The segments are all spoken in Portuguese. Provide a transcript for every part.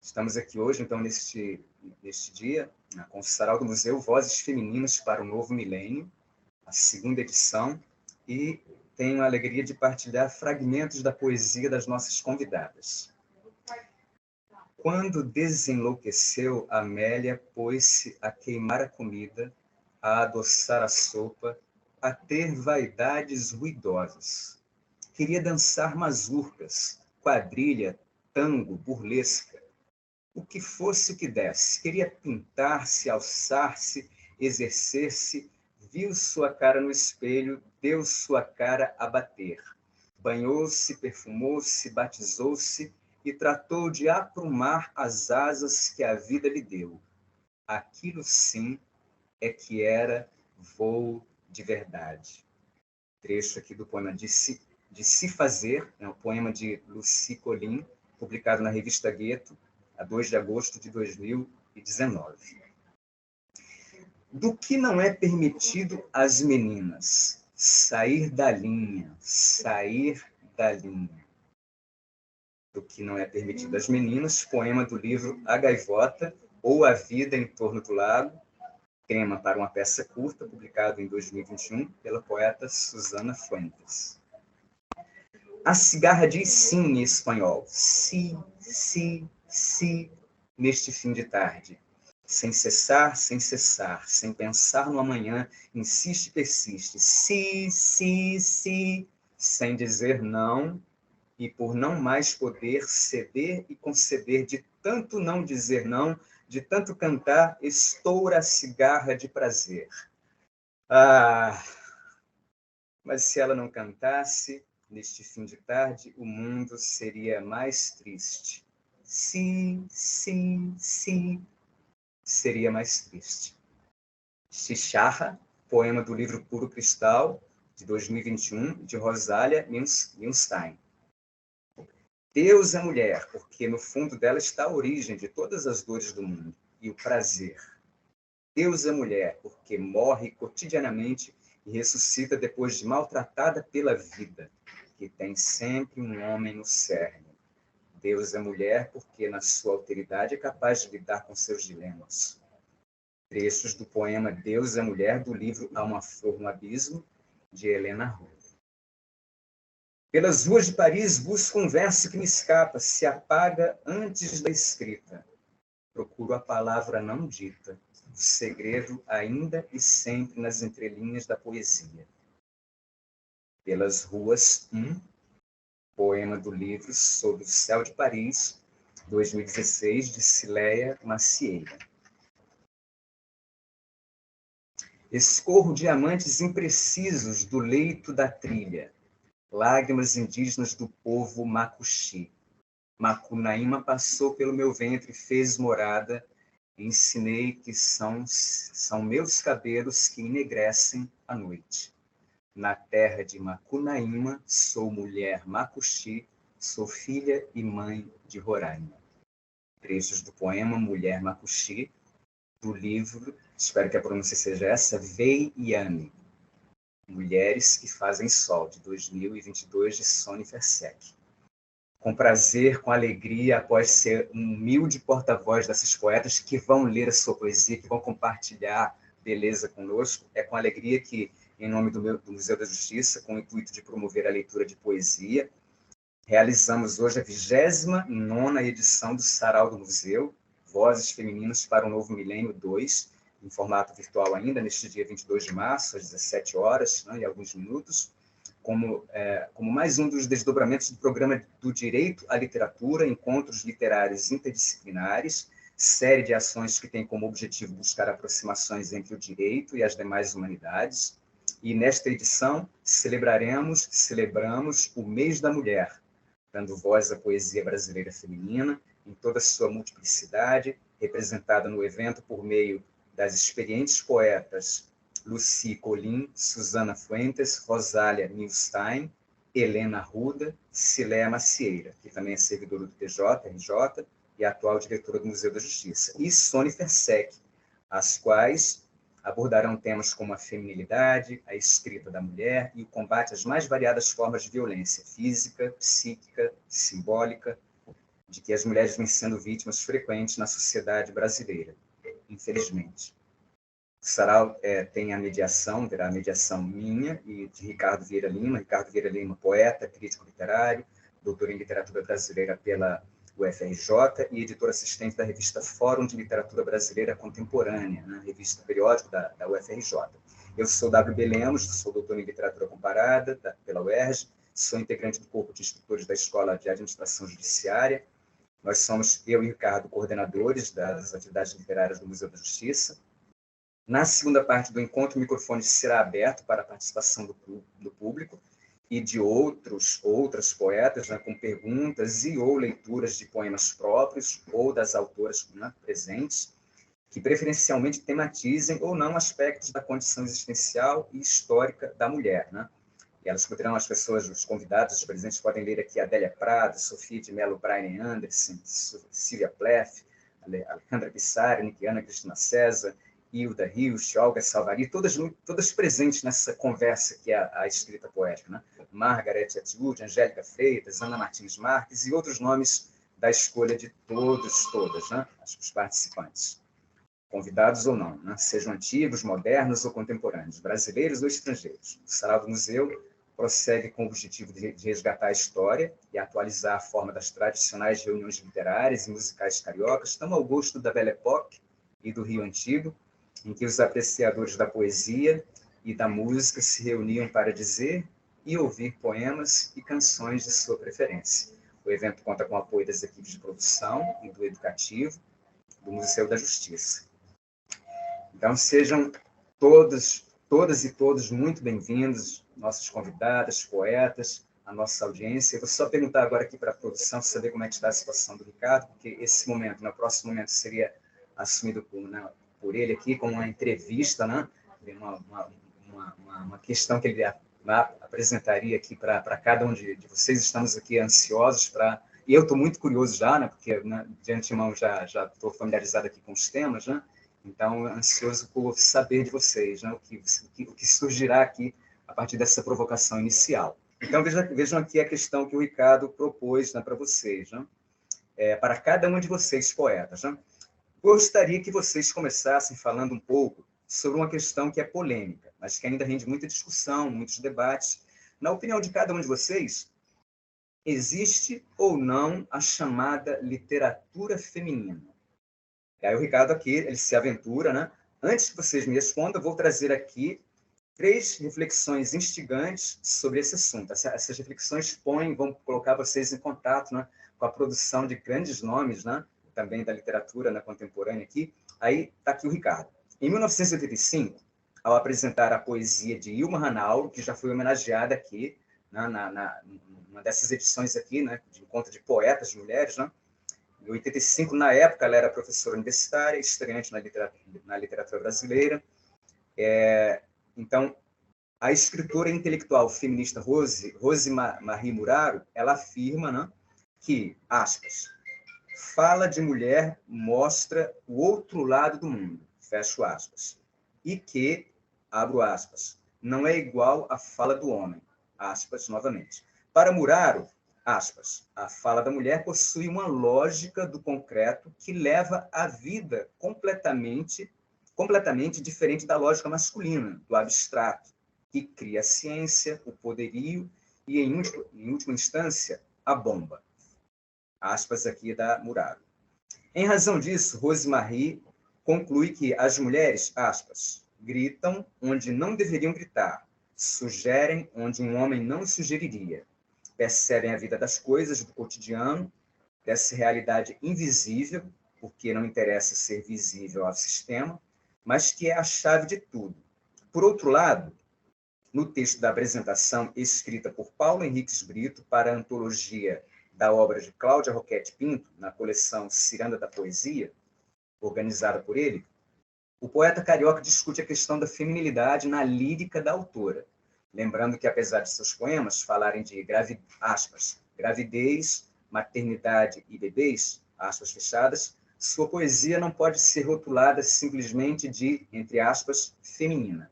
Estamos aqui hoje, então, neste dia, com o Sarau do Museu Vozes Femininas para o Novo Milênio, a segunda edição, e tenho a alegria de partilhar fragmentos da poesia das nossas convidadas. Quando desenlouqueceu, Amélia pôs-se a queimar a comida, a adoçar a sopa, a ter vaidades ruidosas. Queria dançar mazurcas, quadrilha, tango, burlesca. O que fosse o que desse. Queria pintar-se, alçar-se, exercer-se, viu sua cara no espelho, deu sua cara a bater. Banhou-se, perfumou-se, batizou-se e tratou de aprumar as asas que a vida lhe deu. Aquilo sim é que era voo de verdade. Trecho aqui do poema de Se Fazer, um poema de Lucy Collin, publicado na revista Gueto, a 2 de agosto de 2019. Do que não é permitido às meninas? Sair da linha, sair da linha. Do que não é permitido às meninas, poema do livro A Gaivota, ou A Vida em Torno do Lago, tema para uma peça curta, publicado em 2021 pela poeta Susana Fuentes. A cigarra diz sim em espanhol. Si, si, si, neste fim de tarde. Sem cessar, sem pensar no amanhã, insiste e persiste. Si, si, si, sem dizer não, e por não mais poder ceder e conceder, de tanto não dizer não, de tanto cantar, estoura a cigarra de prazer. Ah, mas se ela não cantasse, neste fim de tarde, o mundo seria mais triste. Sim, sim, sim, seria mais triste. Xixarra, poema do livro Puro Cristal, de 2021, de Rosália Milstein. Deus é mulher, porque no fundo dela está a origem de todas as dores do mundo e o prazer. Deus é mulher, porque morre cotidianamente e ressuscita depois de maltratada pela vida, que tem sempre um homem no cerne. Deus é mulher, porque na sua alteridade é capaz de lidar com seus dilemas. Trechos do poema Deus é Mulher, do livro Há uma Flor no Abismo, de Helena Ruda. Pelas ruas de Paris busco um verso que me escapa, se apaga antes da escrita. Procuro a palavra não dita, o segredo ainda e sempre nas entrelinhas da poesia. Pelas ruas, poema do livro Sobre o Céu de Paris, 2016, de Cileia Macieira. Escorro diamantes imprecisos do leito da trilha, lágrimas indígenas do povo Macuxi. Macunaíma passou pelo meu ventre, fez morada, ensinei que são meus cabelos que enegrecem a noite. Na terra de Macunaíma, sou mulher Macuxi, sou filha e mãe de Roraima. Trechos do poema Mulher Macuxi, do livro, espero que a pronúncia seja essa, Vei Yami, Mulheres que Fazem Sol, de 2022, de Sônia Fersek. Com prazer, com alegria, após ser um humilde porta-voz dessas poetas que vão ler a sua poesia, que vão compartilhar beleza conosco, é com alegria que, em nome do Museu da Justiça, com o intuito de promover a leitura de poesia, realizamos hoje a 29ª edição do Sarau do Museu, Vozes Femininas para o Novo Milênio 2, em formato virtual ainda, neste dia 22 de março, às 17 horas, né, e alguns minutos, como mais um dos desdobramentos do programa do Direito à Literatura, Encontros Literários Interdisciplinares, série de ações que tem como objetivo buscar aproximações entre o direito e as demais humanidades. E nesta edição celebramos o Mês da Mulher, dando voz à poesia brasileira feminina, em toda a sua multiplicidade, representada no evento por meio das experientes poetas Lucy Collin, Susana Fuentes, Rosália Milstein, Helena Ruda, Cileia Macieira, que também é servidora do TJ, RJ, e atual diretora do Museu da Justiça, e Sônia Fersek, as quais abordarão temas como a feminilidade, a escrita da mulher e o combate às mais variadas formas de violência física, psíquica, simbólica, de que as mulheres vêm sendo vítimas frequentes na sociedade brasileira, infelizmente. O sarau tem a mediação, terá a mediação minha e de Ricardo Vieira Lima. Ricardo Vieira Lima, poeta, crítico literário, doutor em literatura brasileira pela UFRJ e editor assistente da revista Fórum de Literatura Brasileira Contemporânea, né, revista periódica da UFRJ. Eu sou W.B. Lemos, sou doutor em literatura comparada pela UERJ, sou integrante do corpo de instrutores da Escola de Administração Judiciária. Nós somos, eu e Ricardo, coordenadores das atividades literárias do Museu da Justiça. Na segunda parte do encontro, o microfone será aberto para a participação do público e de outras poetas, né, com perguntas e ou leituras de poemas próprios ou das autoras, né, presentes, que preferencialmente tematizem ou não aspectos da condição existencial e histórica da mulher, né? E elas poderão, as pessoas, os convidados, os presentes, podem ler aqui Adélia Prado, Sofia de Mello Brian Anderson, Silvia Plath, Alejandra Pissarri, Nikiana Cristina César, Hilda Rios, Olga Salvari, todas presentes nessa conversa que é a escrita poética, né? Margaret Atwood, Angélica Freitas, Ana Martins Marques e outros nomes da escolha de todas, né? Os participantes, convidados ou não, né? Sejam antigos, modernos ou contemporâneos, brasileiros ou estrangeiros. O Sarau do Museu prossegue com o objetivo de resgatar a história e atualizar a forma das tradicionais reuniões literárias e musicais cariocas, tão ao gosto da Belle Époque e do Rio Antigo, em que os apreciadores da poesia e da música se reuniam para dizer e ouvir poemas e canções de sua preferência. O evento conta com o apoio das equipes de produção e do educativo do Museu da Justiça. Então, sejam todas e todos muito bem-vindos, nossos convidados, poetas, a nossa audiência. Eu vou só perguntar agora aqui para a produção, saber como é que está a situação do Ricardo, porque esse momento, no próximo momento, seria assumido por ele aqui como uma entrevista, né? Uma questão que ele apresentaria aqui para cada um de vocês. Estamos aqui ansiosos para... E eu estou muito curioso já, né? Porque, né, de antemão já estou familiarizado aqui com os temas, né? Então, ansioso por saber de vocês, né? O que surgirá aqui a partir dessa provocação inicial. Então, vejam aqui a questão que o Ricardo propôs, né, para vocês, né? Para cada um de vocês, poetas, né? Gostaria que vocês começassem falando um pouco sobre uma questão que é polêmica, mas que ainda rende muita discussão, muitos debates. Na opinião de cada um de vocês, existe ou não a chamada literatura feminina? E aí o Ricardo aqui, ele se aventura, né? Antes que vocês me respondam, eu vou trazer aqui 3 reflexões instigantes sobre esse assunto. Essas reflexões vão colocar vocês em contato, né, com a produção de grandes nomes, né, também da literatura, né, contemporânea aqui. Aí está aqui o Ricardo. Em 1985, ao apresentar a poesia de Ilma Hanau, que já foi homenageada aqui, né, numa dessas edições aqui, né, de encontro de poetas de mulheres, né? Em 85, na época, ela era professora universitária, estreante na literatura brasileira. Então, a escritora intelectual feminista Rose Marie Muraro, ela afirma, né, que, aspas, fala de mulher mostra o outro lado do mundo, fecho aspas, e que, abro aspas, não é igual à fala do homem, aspas, novamente. Para Muraro, aspas, a fala da mulher possui uma lógica do concreto que leva a vida completamente diferente da lógica masculina, do abstrato, que cria a ciência, o poderio e, em última instância, a bomba. Aspas aqui da Muraro. Em razão disso, Rose Marie conclui que as mulheres, aspas, gritam onde não deveriam gritar, sugerem onde um homem não sugeriria, percebem a vida das coisas do cotidiano, dessa realidade invisível, porque não interessa ser visível ao sistema, mas que é a chave de tudo. Por outro lado, no texto da apresentação escrita por Paulo Henriques Brito para a antologia da obra de Cláudia Roquette Pinto, na coleção Ciranda da Poesia, organizada por ele, o poeta carioca discute a questão da feminilidade na lírica da autora, lembrando que, apesar de seus poemas falarem de gravidez, maternidade e bebês, aspas fechadas, sua poesia não pode ser rotulada simplesmente de, entre aspas, feminina.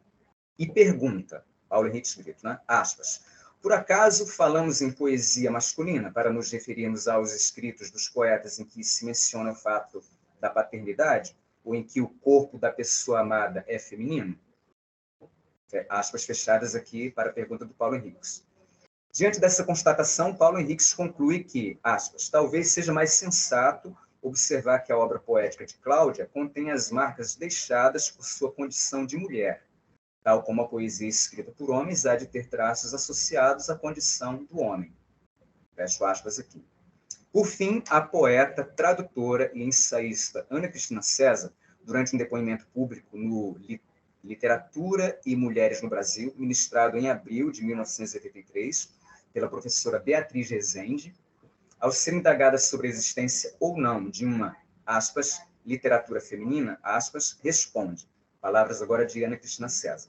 E pergunta, Paulo Henrique Brito, né? Aspas, Por acaso falamos em poesia masculina para nos referirmos aos escritos dos poetas em que se menciona o fato da paternidade, ou em que o corpo da pessoa amada é feminino? Aspas fechadas aqui para a pergunta do Paulo Henriques. Diante dessa constatação, Paulo Henriques conclui que, aspas, talvez seja mais sensato observar que a obra poética de Cláudia contém as marcas deixadas por sua condição de mulher, tal como a poesia escrita por homens há de ter traços associados à condição do homem. Fecho aspas aqui. Por fim, a poeta, tradutora e ensaísta Ana Cristina César, durante um depoimento público no Literatura e Mulheres no Brasil, ministrado em abril de 1983, pela professora Beatriz Rezende, ao ser indagada sobre a existência ou não de uma, aspas, literatura feminina, aspas, responde. Palavras agora de Ana Cristina César.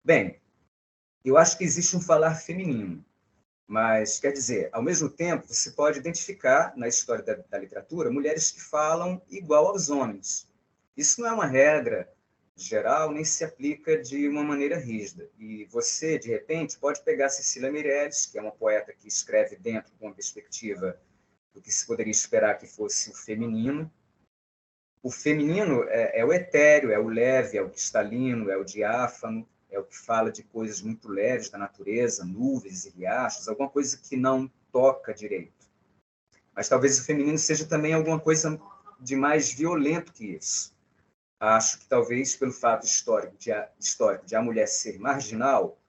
Bem, eu acho que existe um falar feminino, mas, quer dizer, ao mesmo tempo, você pode identificar na história da literatura mulheres que falam igual aos homens. Isso não é uma regra geral, nem se aplica de uma maneira rígida. E você, de repente, pode pegar Cecília Meirelles, que é uma poeta que escreve dentro de uma perspectiva do que se poderia esperar que fosse o feminino. O feminino é o etéreo, é o leve, é o cristalino, é o diáfano, é o que fala de coisas muito leves da natureza, nuvens e riachos, alguma coisa que não toca direito. Mas talvez o feminino seja também alguma coisa de mais violento que isso. Acho que talvez pelo fato histórico de a mulher ser marginal,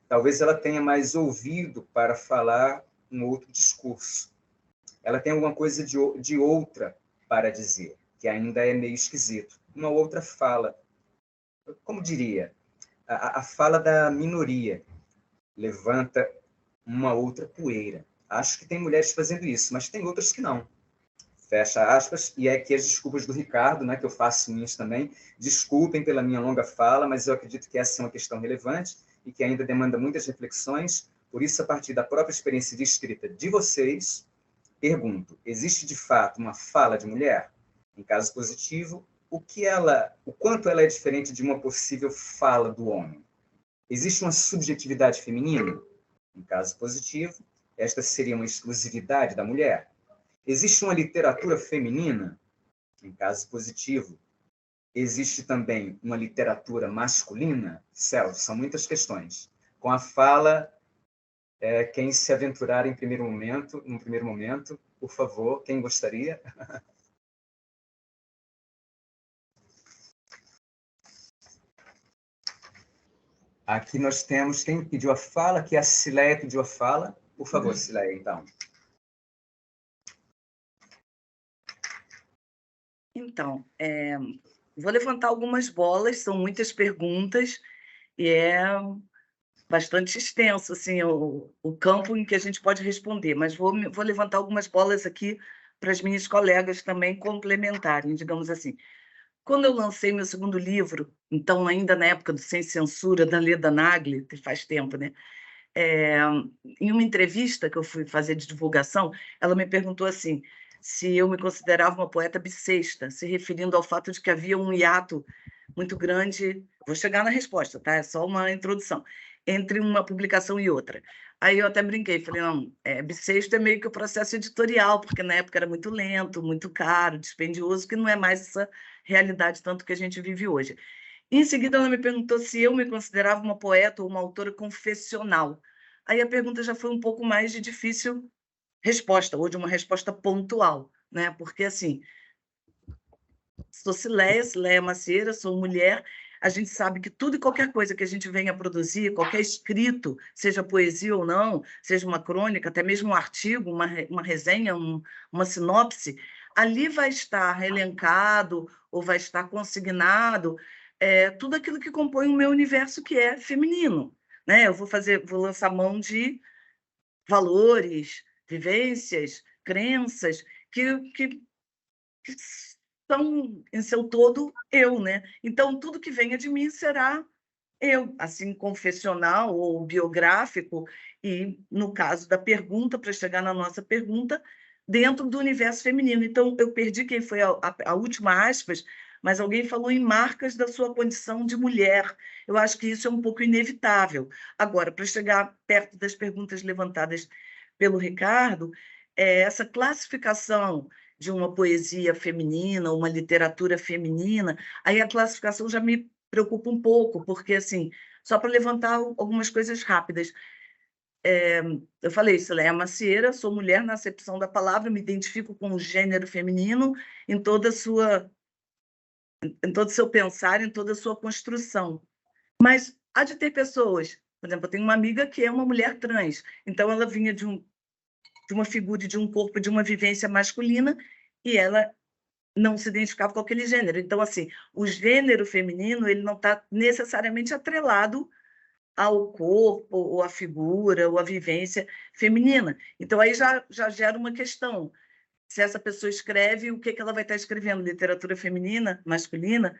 talvez ela tenha mais ouvido para falar um outro discurso. Ela tem alguma coisa de outra para dizer, que ainda é meio esquisito. Uma outra fala. Como diria? A fala da minoria levanta uma outra poeira. Acho que tem mulheres fazendo isso, mas tem outras que não. Fecha aspas, e é aqui as desculpas do Ricardo, né, que eu faço minhas também. Desculpem pela minha longa fala, mas eu acredito que essa é uma questão relevante e que ainda demanda muitas reflexões. Por isso, a partir da própria experiência de escrita de vocês, pergunto, existe de fato uma fala de mulher? Em caso positivo, o quanto ela é diferente de uma possível fala do homem? Existe uma subjetividade feminina? Em caso positivo, esta seria uma exclusividade da mulher? Existe uma literatura feminina? Em caso positivo, existe também uma literatura masculina? Celso, são muitas questões. Com a fala, quem se aventurar num primeiro momento, por favor, quem gostaria? Aqui nós temos quem pediu a fala, que a Cileia pediu a fala. Por favor, Cileia, então. Então, vou levantar algumas bolas, são muitas perguntas, e é bastante extenso assim, o campo em que a gente pode responder, mas vou levantar algumas bolas aqui para as minhas colegas também complementarem, digamos assim. Quando eu lancei meu segundo livro, então ainda na época do Sem Censura, da Leda Nagli, que faz tempo, né? Em uma entrevista que eu fui fazer de divulgação, ela me perguntou assim, se eu me considerava uma poeta bissexta, se referindo ao fato de que havia um hiato muito grande, vou chegar na resposta, tá? É só uma introdução, entre uma publicação e outra. Aí eu até brinquei, falei, não, bissexto é meio que o processo editorial, porque na época era muito lento, muito caro, dispendioso, que não é mais essa realidade tanto que a gente vive hoje. Em seguida, ela me perguntou se eu me considerava uma poeta ou uma autora confessional. Aí a pergunta já foi um pouco mais de difícil resposta, ou de uma resposta pontual, né? Porque, assim, sou Cileia Macieira, sou mulher, a gente sabe que tudo e qualquer coisa que a gente venha produzir, qualquer escrito, seja poesia ou não, seja uma crônica, até mesmo um artigo, uma resenha, uma sinopse, ali vai estar elencado ou vai estar consignado tudo aquilo que compõe o meu universo, que é feminino. Né? Eu vou lançar mão de valores, vivências, crenças que são, em seu todo, eu, né? Então, tudo que venha de mim será eu, assim, confessional ou biográfico, e, no caso da pergunta, para chegar na nossa pergunta, dentro do universo feminino. Então, eu perdi quem foi a última aspas, mas alguém falou em marcas da sua condição de mulher. Eu acho que isso é um pouco inevitável. Agora, para chegar perto das perguntas levantadas pelo Ricardo, essa classificação de uma poesia feminina, uma literatura feminina, aí a classificação já me preocupa um pouco, porque, assim, só para levantar algumas coisas rápidas, eu falei, Cileia Macieira, sou mulher na acepção da palavra, me identifico com o gênero feminino em toda em todo o seu pensar, em toda a sua construção. Mas há de ter pessoas, por exemplo, eu tenho uma amiga que é uma mulher trans, então ela vinha de uma figura, de um corpo, de uma vivência masculina, e ela não se identificava com aquele gênero. Então, assim, o gênero feminino ele não está necessariamente atrelado ao corpo, ou à figura, ou à vivência feminina. Então, aí já gera uma questão. Se essa pessoa escreve, o que ela vai estar escrevendo? Literatura feminina, masculina?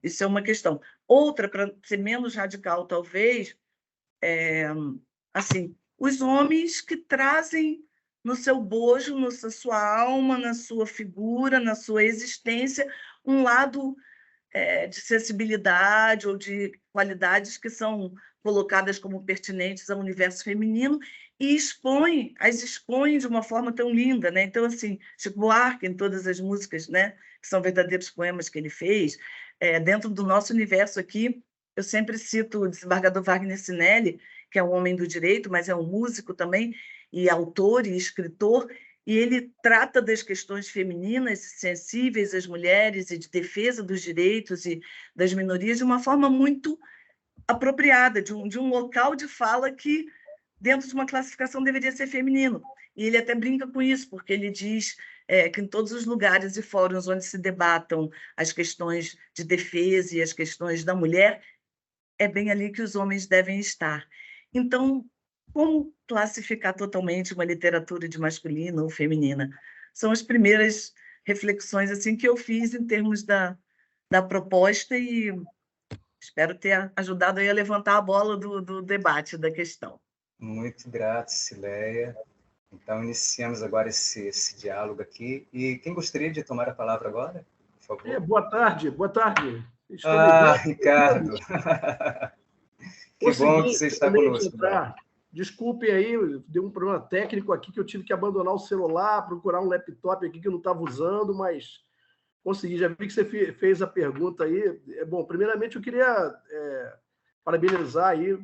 Isso é uma questão. Outra, para ser menos radical, talvez, assim, os homens que trazem no seu bojo, na sua alma, na sua figura, na sua existência, um lado de sensibilidade ou de qualidades que são colocadas como pertinentes ao universo feminino e as expõe de uma forma tão linda, né? Então, assim, Chico Buarque, em todas as músicas, né, que são verdadeiros poemas que ele fez, dentro do nosso universo aqui, eu sempre cito o desembargador Wagner Sinelli, que é um homem do direito, mas é um músico também, e autor e escritor, e ele trata das questões femininas e sensíveis às mulheres e de defesa dos direitos e das minorias de uma forma muito apropriada, de um local de fala que, dentro de uma classificação, deveria ser feminino. E ele até brinca com isso, porque ele diz que em todos os lugares e fóruns onde se debatam as questões de defesa e as questões da mulher, é bem ali que os homens devem estar. Então, como classificar totalmente uma literatura de masculina ou feminina? São as primeiras reflexões assim que eu fiz em termos da proposta e espero ter ajudado aí a levantar a bola do debate, da questão. Muito grato, Cileia. Então, iniciamos agora esse diálogo aqui. E quem gostaria de tomar a palavra agora, por favor? Boa tarde, boa tarde. Ricardo. Que bom que você está conosco. Desculpe aí, deu um problema técnico aqui que eu tive que abandonar o celular, procurar um laptop aqui que eu não estava usando, mas consegui. Já vi que você fez a pergunta aí. Bom, primeiramente eu queria parabenizar aí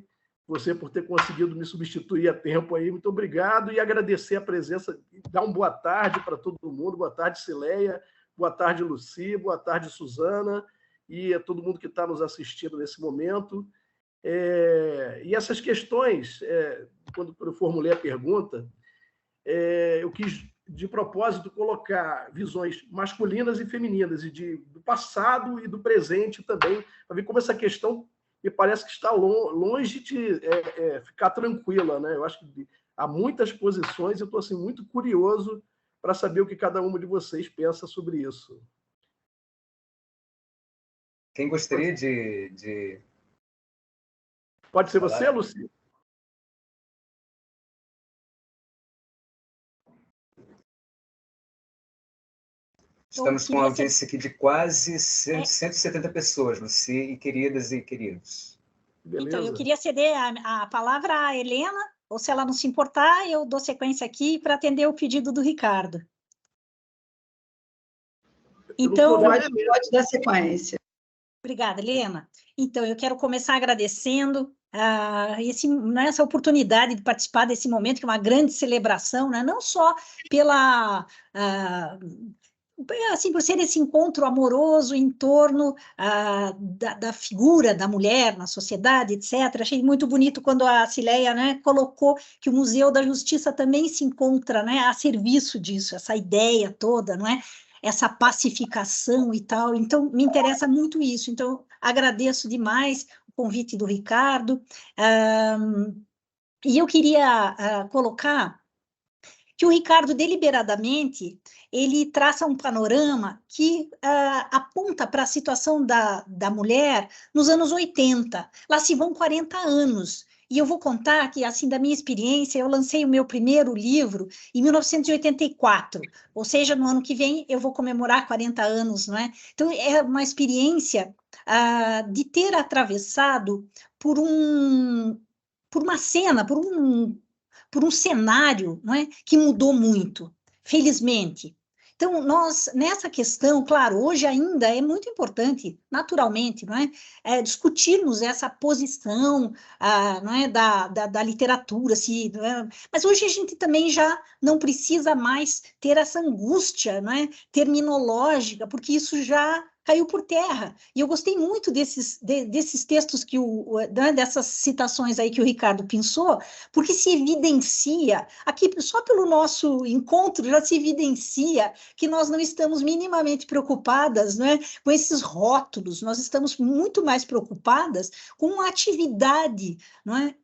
você por ter conseguido me substituir a tempo aí. Muito obrigado e agradecer a presença. Dar uma boa tarde para todo mundo. Boa tarde, Cileia. Boa tarde, Luci. Boa tarde, Suzana. E a todo mundo que está nos assistindo nesse momento. E essas questões, quando eu formulei a pergunta, eu quis, de propósito, colocar visões masculinas e femininas, e do passado e do presente também, para ver como essa questão me parece que está longe de ficar tranquila, né? Eu acho que há muitas posições e eu estou assim, muito curioso para saber o que cada uma de vocês pensa sobre isso. Quem gostaria de... Pode ser você, Luci? Estamos com uma audiência aqui de quase 170 pessoas, Luci, e queridas e queridos. Beleza. Então, eu queria ceder a palavra à Helena, ou se ela não se importar, eu dou sequência aqui para atender o pedido do Ricardo. Então, pode dar sequência. Obrigada, Helena. Então, eu quero começar agradecendo essa oportunidade de participar desse momento, que é uma grande celebração, né? Não só pela... assim, por ser esse encontro amoroso em torno da figura da mulher na sociedade, etc. Achei muito bonito quando a Cileia, né, colocou que o Museu da Justiça também se encontra, né, a serviço disso, essa ideia toda, não é? Essa pacificação e tal. Então, me interessa muito isso. Então, agradeço demais o convite do Ricardo. E eu queria colocar que o Ricardo, deliberadamente, ele traça um panorama que aponta para a situação da mulher nos anos 80. Lá se vão 40 anos E eu vou contar que, assim, da minha experiência, eu lancei o meu primeiro livro em 1984, ou seja, no ano que vem eu vou comemorar 40 anos, não é? Então, é uma experiência de ter atravessado por uma cena, por um cenário, não é? Que mudou muito, felizmente. Então, nós, nessa questão, claro, hoje ainda é muito importante, naturalmente, não é? Discutirmos essa posição, não é? da literatura, assim, não é? Mas hoje a gente também já não precisa mais ter essa angústia, não é? Terminológica, porque isso já caiu por terra. E eu gostei muito desses textos né, dessas citações aí que o Ricardo pensou, porque se evidencia, aqui só pelo nosso encontro já se evidencia que nós não estamos minimamente preocupadas, né, com esses rótulos, nós estamos muito mais preocupadas com a atividade, não é,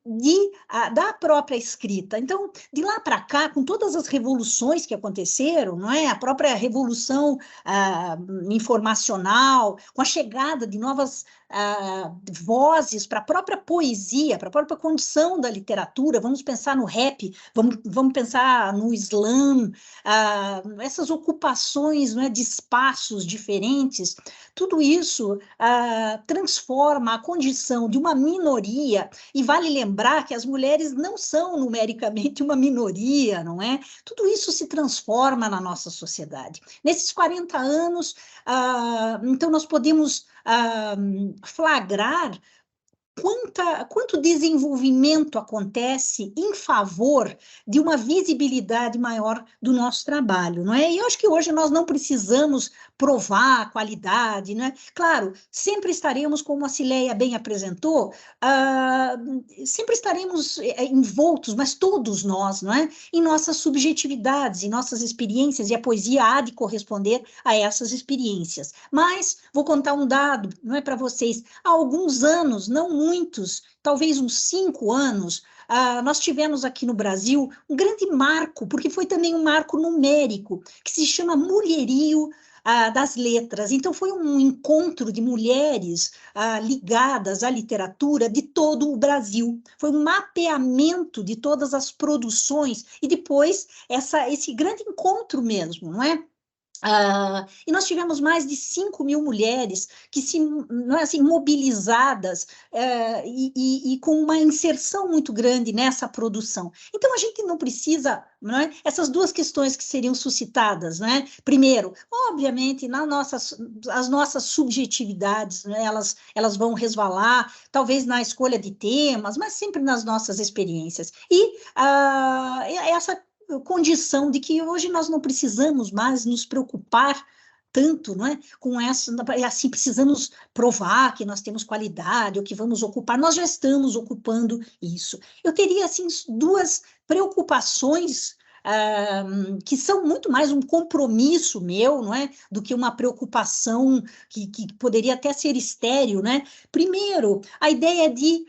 da própria escrita. Então, de lá para cá, com todas as revoluções que aconteceram, não é, a própria revolução informacional, com a chegada de novas vozes para a própria poesia, para a própria condição da literatura, vamos pensar no rap, vamos pensar no slam, essas ocupações, né, de espaços diferentes, tudo isso transforma a condição de uma minoria, e vale lembrar que as mulheres não são numericamente uma minoria, não é? Tudo isso se transforma na nossa sociedade. Nesses 40 anos, então nós podemos flagrar quanto desenvolvimento acontece em favor de uma visibilidade maior do nosso trabalho, não é? E eu acho que hoje nós não precisamos provar a qualidade, né? Claro, sempre estaremos, como a Cileia bem apresentou, sempre estaremos envoltos, mas todos nós, não é? Em nossas subjetividades, em nossas experiências, e a poesia há de corresponder a essas experiências. Mas vou contar um dado, não é, para vocês. Há alguns anos, não muitos, talvez uns 5 anos, nós tivemos aqui no Brasil um grande marco, porque foi também um marco numérico, que se chama Mulherio das Letras. Então, foi um encontro de mulheres ligadas à literatura de todo o Brasil. Foi um mapeamento de todas as produções, e depois esse grande encontro mesmo, não é? E nós tivemos mais de 5.000 mulheres que não é assim, mobilizadas e com uma inserção muito grande nessa produção. Então, a gente não precisa, não é? Essas duas questões que seriam suscitadas, não é? Primeiro, obviamente, as nossas subjetividades, né, elas vão resvalar, talvez na escolha de temas, mas sempre nas nossas experiências. E essa condição de que hoje nós não precisamos mais nos preocupar tanto, não é? Com essa, assim, precisamos provar que nós temos qualidade ou que vamos ocupar, nós já estamos ocupando isso. Eu teria, assim, duas preocupações que são muito mais um compromisso meu, não é? Do que uma preocupação que poderia até ser estéril, né? Primeiro, a ideia de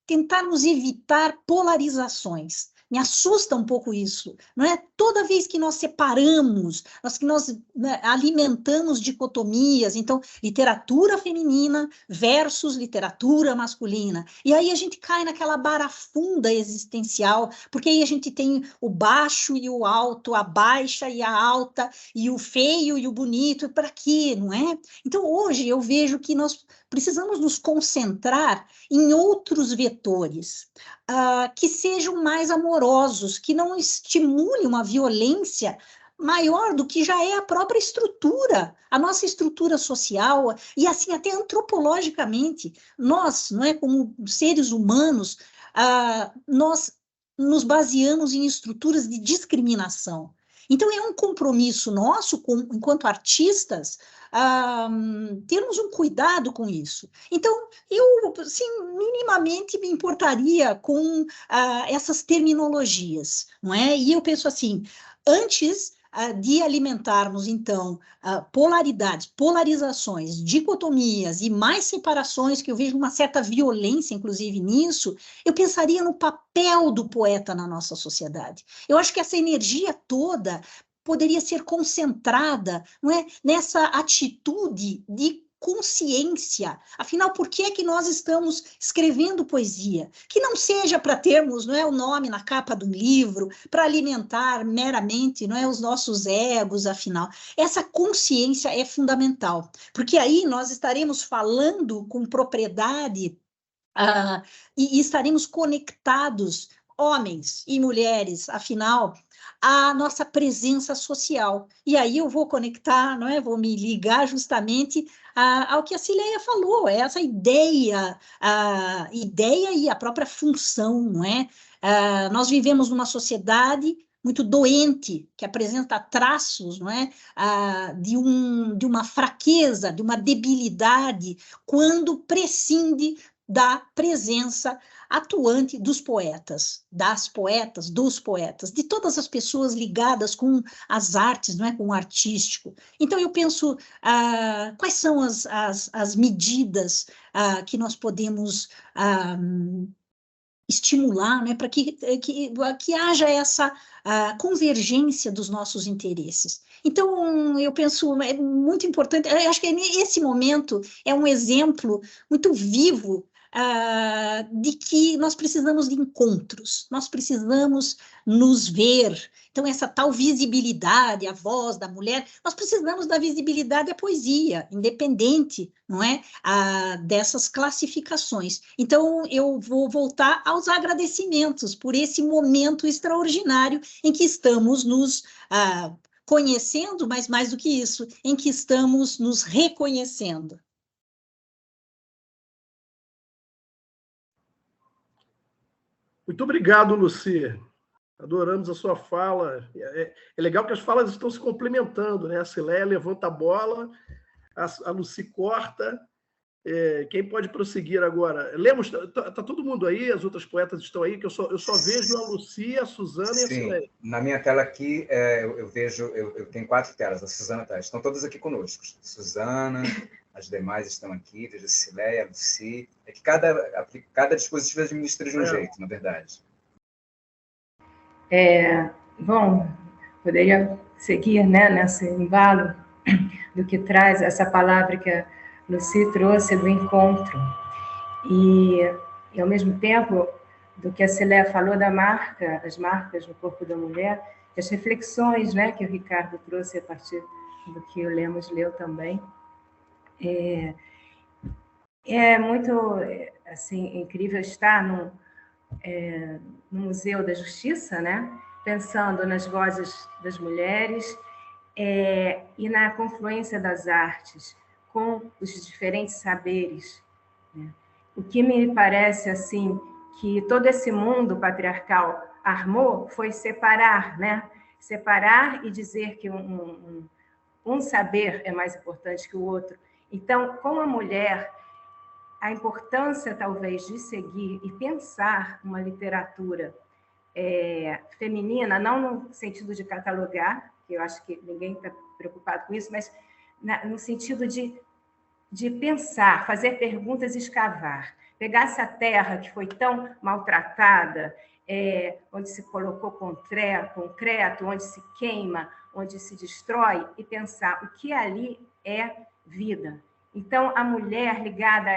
tentarmos evitar polarizações. Me assusta um pouco isso, não é? Toda vez que nós separamos, nós alimentamos dicotomias, então, literatura feminina versus literatura masculina, e aí a gente cai naquela barafunda existencial, porque aí a gente tem o baixo e o alto, a baixa e a alta, e o feio e o bonito, para quê, não é? Então, hoje eu vejo que nós precisamos nos concentrar em outros vetores, que sejam mais amorosos, que não estimulem uma violência maior do que já é a própria estrutura, a nossa estrutura social, e assim até antropologicamente, nós, não é, como seres humanos, nós nos baseamos em estruturas de discriminação. Então, é um compromisso nosso, enquanto artistas, termos um cuidado com isso. Então, eu, assim, minimamente me importaria com essas terminologias, não é? E eu penso assim, antes de alimentarmos, então, polaridades, polarizações, dicotomias e mais separações, que eu vejo uma certa violência, inclusive, nisso, eu pensaria no papel do poeta na nossa sociedade. Eu acho que essa energia toda poderia ser concentrada, não é, nessa atitude de consciência. Afinal, por que é que nós estamos escrevendo poesia? Que não seja para termos, não é, o nome na capa do livro, para alimentar meramente, não é, os nossos egos, afinal. Essa consciência é fundamental, porque aí nós estaremos falando com propriedade e estaremos conectados, homens e mulheres, afinal, a nossa presença social. E aí eu vou conectar, não é? Vou me ligar justamente ao que a Cileia falou, essa ideia, a ideia e a própria função, não é? Nós vivemos numa sociedade muito doente, que apresenta traços, não é? De uma fraqueza, de uma debilidade, quando prescinde da presença atuante dos poetas, das poetas, dos poetas, de todas as pessoas ligadas com as artes, não é, com o artístico. Então, eu penso, quais são as medidas que nós podemos estimular, né, para que haja essa convergência dos nossos interesses. Então, eu penso, é muito importante, eu acho que esse momento é um exemplo muito vivo de que nós precisamos de encontros, nós precisamos nos ver. Então, essa tal visibilidade, a voz da mulher, nós precisamos da visibilidade da poesia, independente, não é, dessas classificações. Então, eu vou voltar aos agradecimentos por esse momento extraordinário em que estamos nos conhecendo, mas mais do que isso, em que estamos nos reconhecendo. Muito obrigado, Luci. Adoramos a sua fala. É legal que as falas estão se complementando, né? A Cileia levanta a bola, a Luci corta. Quem pode prosseguir agora? Lemos, tá todo mundo aí? As outras poetas estão aí? Que eu só vejo a Luci, a Suzana e a Cileia. Sim, na minha tela aqui, eu tenho 4 telas, a Suzana está. Estão todas aqui conosco. Suzana, as demais estão aqui, vejo a Cileia, a Luci. É que cada dispositivo administra de um jeito, na verdade. Bom, poderia seguir, né, nesse embalo do que traz essa palavra que a Luci trouxe do encontro. E ao mesmo tempo, do que a Cileia falou da marca, as marcas no corpo da mulher, as reflexões, né, que o Ricardo trouxe a partir do que o Lemos leu também. É muito assim, incrível estar no Museu da Justiça, né, pensando nas vozes das mulheres e na confluência das artes com os diferentes saberes, né? O que me parece assim que todo esse mundo patriarcal armou foi separar, né? Separar e dizer que um saber é mais importante que o outro. Então, com a mulher, a importância talvez de seguir e pensar uma literatura feminina, não no sentido de catalogar, que eu acho que ninguém está preocupado com isso, mas no sentido de pensar, fazer perguntas e escavar. Pegar essa terra que foi tão maltratada, onde se colocou concreto, onde se queima, onde se destrói, e pensar o que ali é vida. Então, a mulher ligada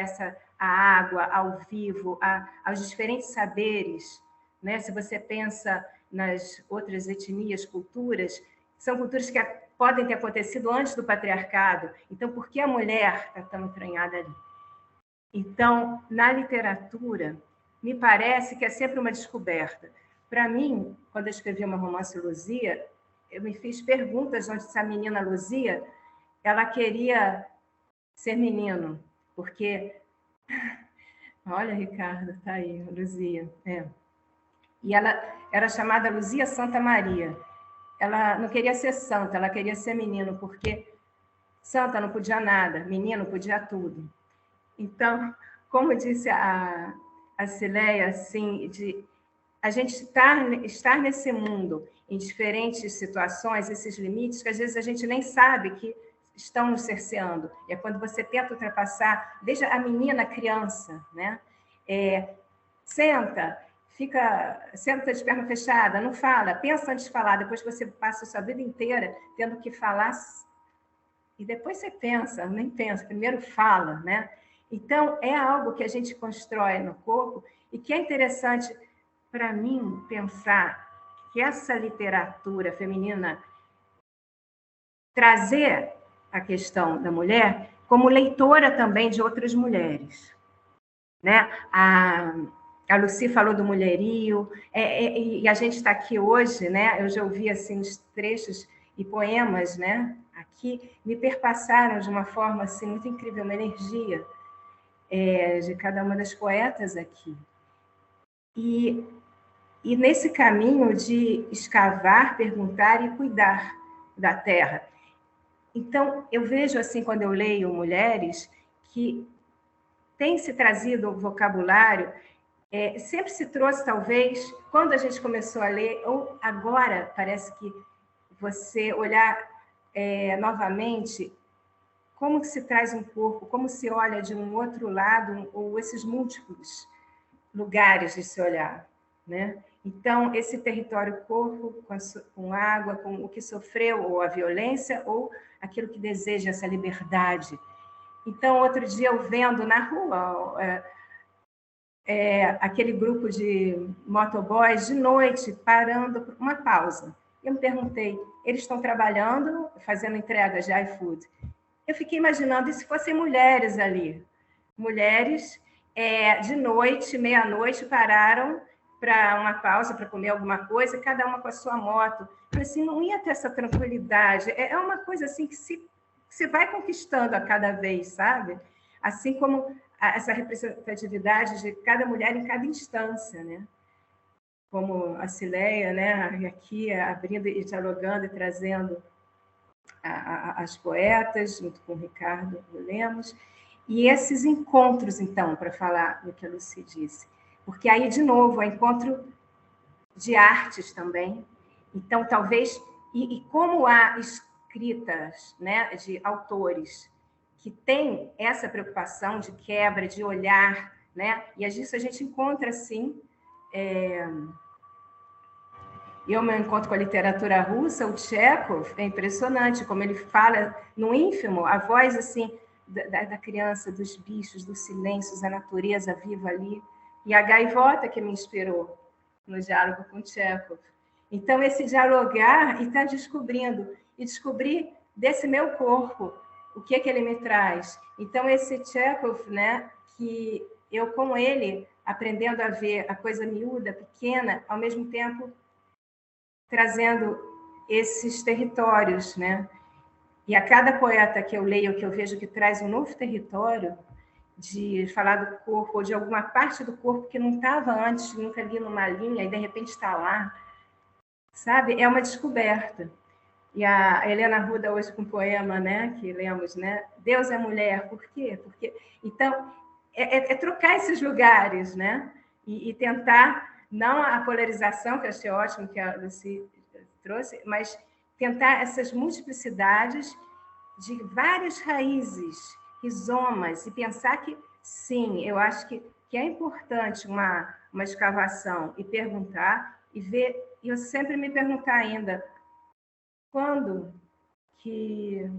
à água, ao vivo, aos diferentes saberes, né? Se você pensa nas outras etnias, culturas, são culturas que podem ter acontecido antes do patriarcado. Então, por que a mulher está tão entranhada ali? Então, na literatura, me parece que é sempre uma descoberta. Para mim, quando eu escrevi uma romance Luzia, eu me fiz perguntas onde essa menina Luzia, ela queria ser menino, porque... Olha, Ricardo, tá aí, Luzia. E ela era chamada Luzia Santa Maria. Ela não queria ser santa, ela queria ser menino, porque santa não podia nada, menino podia tudo. Então, como disse a Cileia, assim, de a gente estar nesse mundo, em diferentes situações, esses limites, que às vezes a gente nem sabe que estão nos cerceando. É quando você tenta ultrapassar, desde a menina, a criança, né? Senta de perna fechada, não fala, pensa antes de falar, depois você passa a sua vida inteira tendo que falar e depois você pensa, nem pensa, primeiro fala, né? Então, é algo que a gente constrói no corpo e que é interessante para mim pensar que essa literatura feminina trazer a questão da mulher como leitora também de outras mulheres, né? A Lucy falou do mulherio, e a gente está aqui hoje, né? Eu já ouvi assim os trechos e poemas, né? Aqui me perpassaram de uma forma assim muito incrível, uma energia de cada uma das poetas aqui. E nesse caminho de escavar, perguntar e cuidar da terra. Então, eu vejo assim, quando eu leio mulheres, que tem se trazido o vocabulário, sempre se trouxe, talvez, quando a gente começou a ler, ou agora, parece que você olhar novamente como que se traz um corpo, como se olha de um outro lado, ou esses múltiplos lugares de se olhar, né? Então, esse território corpo, com água, com o que sofreu, ou a violência, ou aquilo que deseja, essa liberdade. Então, outro dia, eu vendo na rua aquele grupo de motoboys de noite, parando, uma pausa. Eu me perguntei, eles estão trabalhando, fazendo entregas de iFood. Eu fiquei imaginando, e se fossem mulheres ali? Mulheres, de noite, meia-noite, pararam para uma pausa, para comer alguma coisa, cada uma com a sua moto. Mas, assim, não ia ter essa tranquilidade. É uma coisa assim que se vai conquistando a cada vez, sabe? Assim como essa representatividade de cada mulher em cada instância, né? Como a Cileia, né? Aqui abrindo e dialogando e trazendo as poetas, junto com o Ricardo Lemos, e esses encontros, então, para falar do que a Lucy disse. Porque aí, de novo, é encontro de artes também. Então, talvez... E como há escritas, né, de autores que têm essa preocupação de quebra, de olhar, né? E disso a gente encontra, assim... Eu me encontro com a literatura russa, o Tchekhov, é impressionante como ele fala no ínfimo, a voz assim da criança, dos bichos, dos silêncios, a natureza viva ali. E a gaivota que me inspirou no diálogo com o Tchekhov. Então, esse dialogar e estar descobrindo, e descobrir desse meu corpo o que ele me traz. Então, esse Tchekhov, né, que eu com ele, aprendendo a ver a coisa miúda, pequena, ao mesmo tempo trazendo esses territórios, né? E a cada poeta que eu leio, que eu vejo que traz um novo território, de falar do corpo, ou de alguma parte do corpo que não estava antes, nunca li numa linha, e de repente está lá, sabe? É uma descoberta. E a Helena Arruda, hoje, com um poema, né, que lemos, né? Deus é mulher, por quê? Porque... Então, trocar esses lugares, né? E tentar... Não a polarização, que eu achei ótimo que a Lucy trouxe, mas tentar essas multiplicidades de várias raízes, rizomas, e pensar que, sim, eu acho que é importante uma escavação e perguntar, e ver, e eu sempre me perguntar ainda, quando que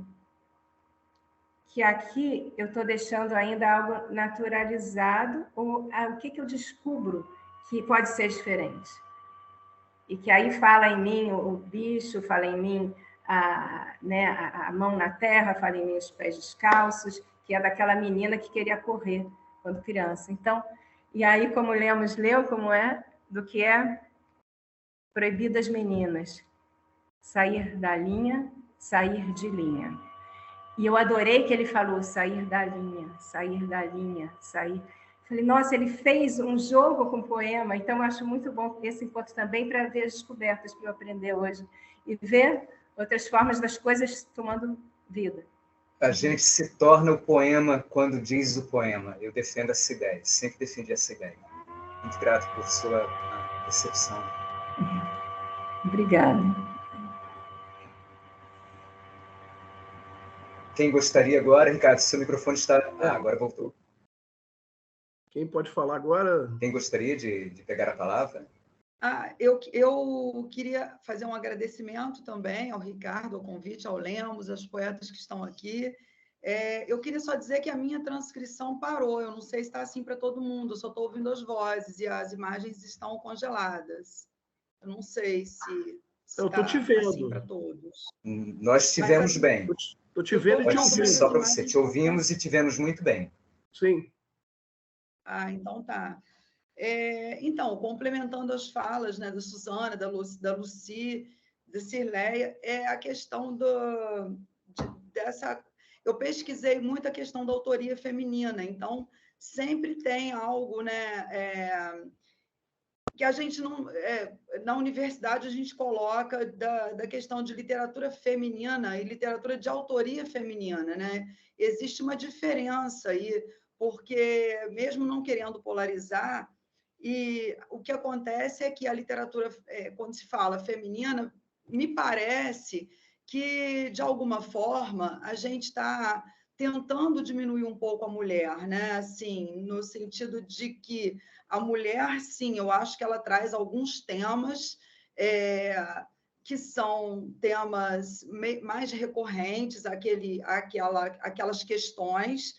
aqui eu estou deixando ainda algo naturalizado, ou o que eu descubro que pode ser diferente. E que aí fala em mim o bicho, fala em mim a mão na terra, fala em mim os pés descalços, que é daquela menina que queria correr quando criança. Então, e aí, como Lemos leu, como do que é proibido às meninas, sair da linha, sair de linha. E eu adorei que ele falou sair da linha, sair... Falei, nossa, ele fez um jogo com poema, então eu acho muito bom esse encontro também para ver as descobertas que eu aprendi hoje e ver outras formas das coisas tomando vida. A gente se torna o poema quando diz o poema. Eu defendo essa ideia, sempre defendi essa ideia. Muito grato por sua percepção. Obrigada. Quem gostaria agora, Ricardo, seu microfone está... agora voltou. Quem pode falar agora? Quem gostaria de pegar a palavra? Eu queria fazer um agradecimento também ao Ricardo, ao convite, ao Lemos, aos poetas que estão aqui. Eu queria só dizer que a minha transcrição parou. Eu não sei se está assim para todo mundo, eu só estou ouvindo as vozes e as imagens estão congeladas. Eu não sei se estou te está vendo assim para todos. Nós tivemos bem. Estou te vendo e te ouvindo. Só para você, te ouvimos e tivemos muito bem. Sim. Então tá. Então, complementando as falas, né, da Suzana, da Lucy, da Cirleia, é a questão dessa... Eu pesquisei muito a questão da autoria feminina, então sempre tem algo, né, que a gente não... na universidade a gente coloca da questão de literatura feminina e literatura de autoria feminina, né? Existe uma diferença aí, porque mesmo não querendo polarizar, e o que acontece é que a literatura, quando se fala feminina, me parece que, de alguma forma, a gente está tentando diminuir um pouco a mulher, né? Assim, no sentido de que a mulher, sim, eu acho que ela traz alguns temas que são temas mais recorrentes, aquelas questões,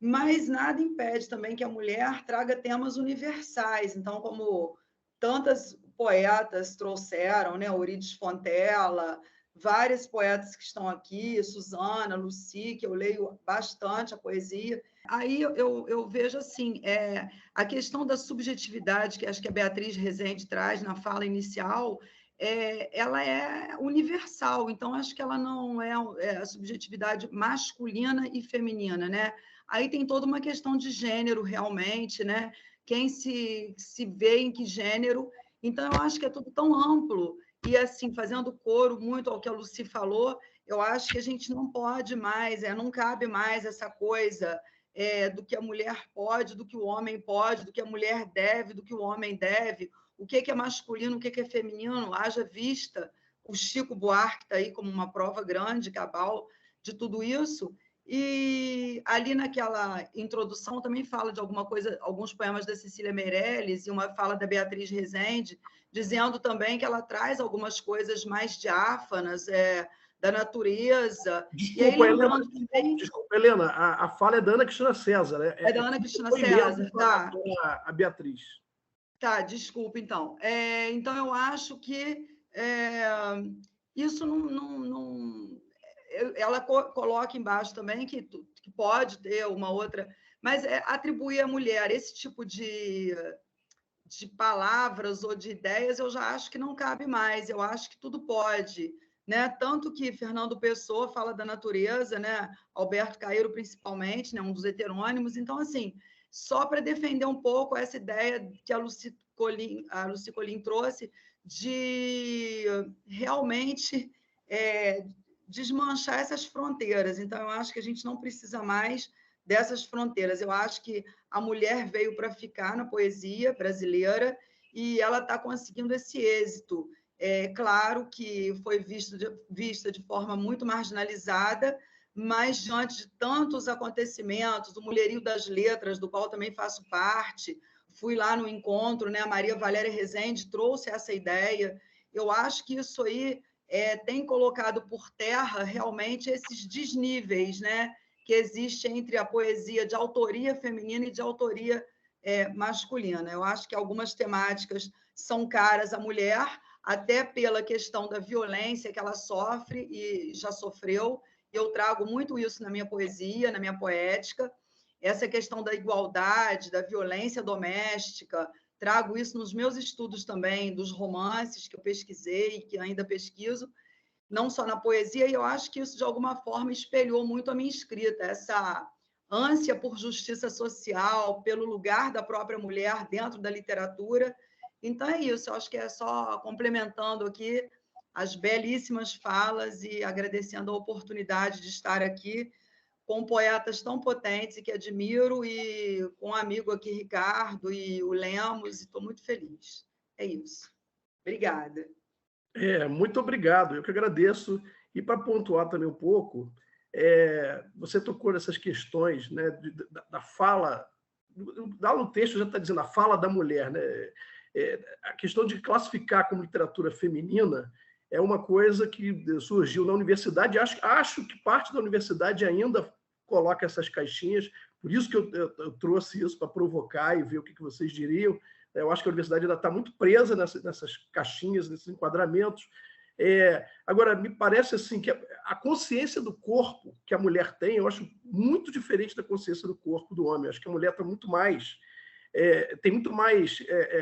mas nada impede também que a mulher traga temas universais. Então, como tantas poetas trouxeram, né? Euridice Fontella, vários poetas que estão aqui, Suzana, Lucy, que eu leio bastante a poesia. Aí eu vejo assim, a questão da subjetividade, que acho que a Beatriz Rezende traz na fala inicial, ela é universal, então acho que ela não é a subjetividade masculina e feminina, né? Aí tem toda uma questão de gênero, realmente, né? Quem se vê em que gênero. Então, eu acho que é tudo tão amplo. E, assim, fazendo coro muito ao que a Lucy falou, eu acho que a gente não pode mais, não cabe mais essa coisa do que a mulher pode, do que o homem pode, do que a mulher deve, do que o homem deve, o que é masculino, o que é feminino. Haja vista o Chico Buarque está aí como uma prova grande, cabal, de tudo isso. E ali naquela introdução também fala de alguma coisa, alguns poemas da Cecília Meirelles e uma fala da Beatriz Rezende, dizendo também que ela traz algumas coisas mais diáfanas da natureza. Desculpa, Helena, a fala é da Ana Cristina César, né? É da Ana Cristina César, tá. A Beatriz. Tá, desculpa, então. Então, eu acho que isso não ela coloca embaixo também que pode ter uma outra, mas atribuir à mulher esse tipo de palavras ou de ideias, eu já acho que não cabe mais, eu acho que tudo pode, né? Tanto que Fernando Pessoa fala da natureza, né? Alberto Caeiro, principalmente, né? Um dos heterônimos. Então, assim, só para defender um pouco essa ideia que a Lucy Colin trouxe de realmente desmanchar essas fronteiras. Então, eu acho que a gente não precisa mais dessas fronteiras. Eu acho que a mulher veio para ficar na poesia brasileira e ela está conseguindo esse êxito. Claro que foi vista de forma muito marginalizada, mas diante de tantos acontecimentos, o Mulherio das Letras, do qual também faço parte, fui lá no encontro, né? A Maria Valéria Rezende trouxe essa ideia. Eu acho que isso aí tem colocado por terra realmente esses desníveis, né, que existem entre a poesia de autoria feminina e de autoria masculina. Eu acho que algumas temáticas são caras à mulher, até pela questão da violência que ela sofre e já sofreu. Eu trago muito isso na minha poesia, na minha poética, essa questão da igualdade, da violência doméstica. Trago isso nos meus estudos também, dos romances que eu pesquisei e que ainda pesquiso, não só na poesia, e eu acho que isso, de alguma forma, espelhou muito a minha escrita, essa ânsia por justiça social, pelo lugar da própria mulher dentro da literatura. Então, é isso, eu acho que é só complementando aqui as belíssimas falas e agradecendo a oportunidade de estar aqui com poetas tão potentes e que admiro, e com um amigo aqui, Ricardo, e o Lemos, e estou muito feliz. É isso. Obrigada. Muito obrigado, eu que agradeço. E para pontuar também um pouco, você tocou nessas questões, né, da fala, lá no texto já está dizendo a fala da mulher, né? a questão de classificar como literatura feminina é uma coisa que surgiu na universidade. Acho que parte da universidade ainda coloca essas caixinhas, por isso que eu trouxe isso para provocar e ver o que vocês diriam. Eu acho que a universidade ainda está muito presa nessas caixinhas, nesses enquadramentos. Agora, me parece assim que a consciência do corpo que a mulher tem, eu acho muito diferente da consciência do corpo do homem. Eu acho que a mulher está muito mais... tem muito mais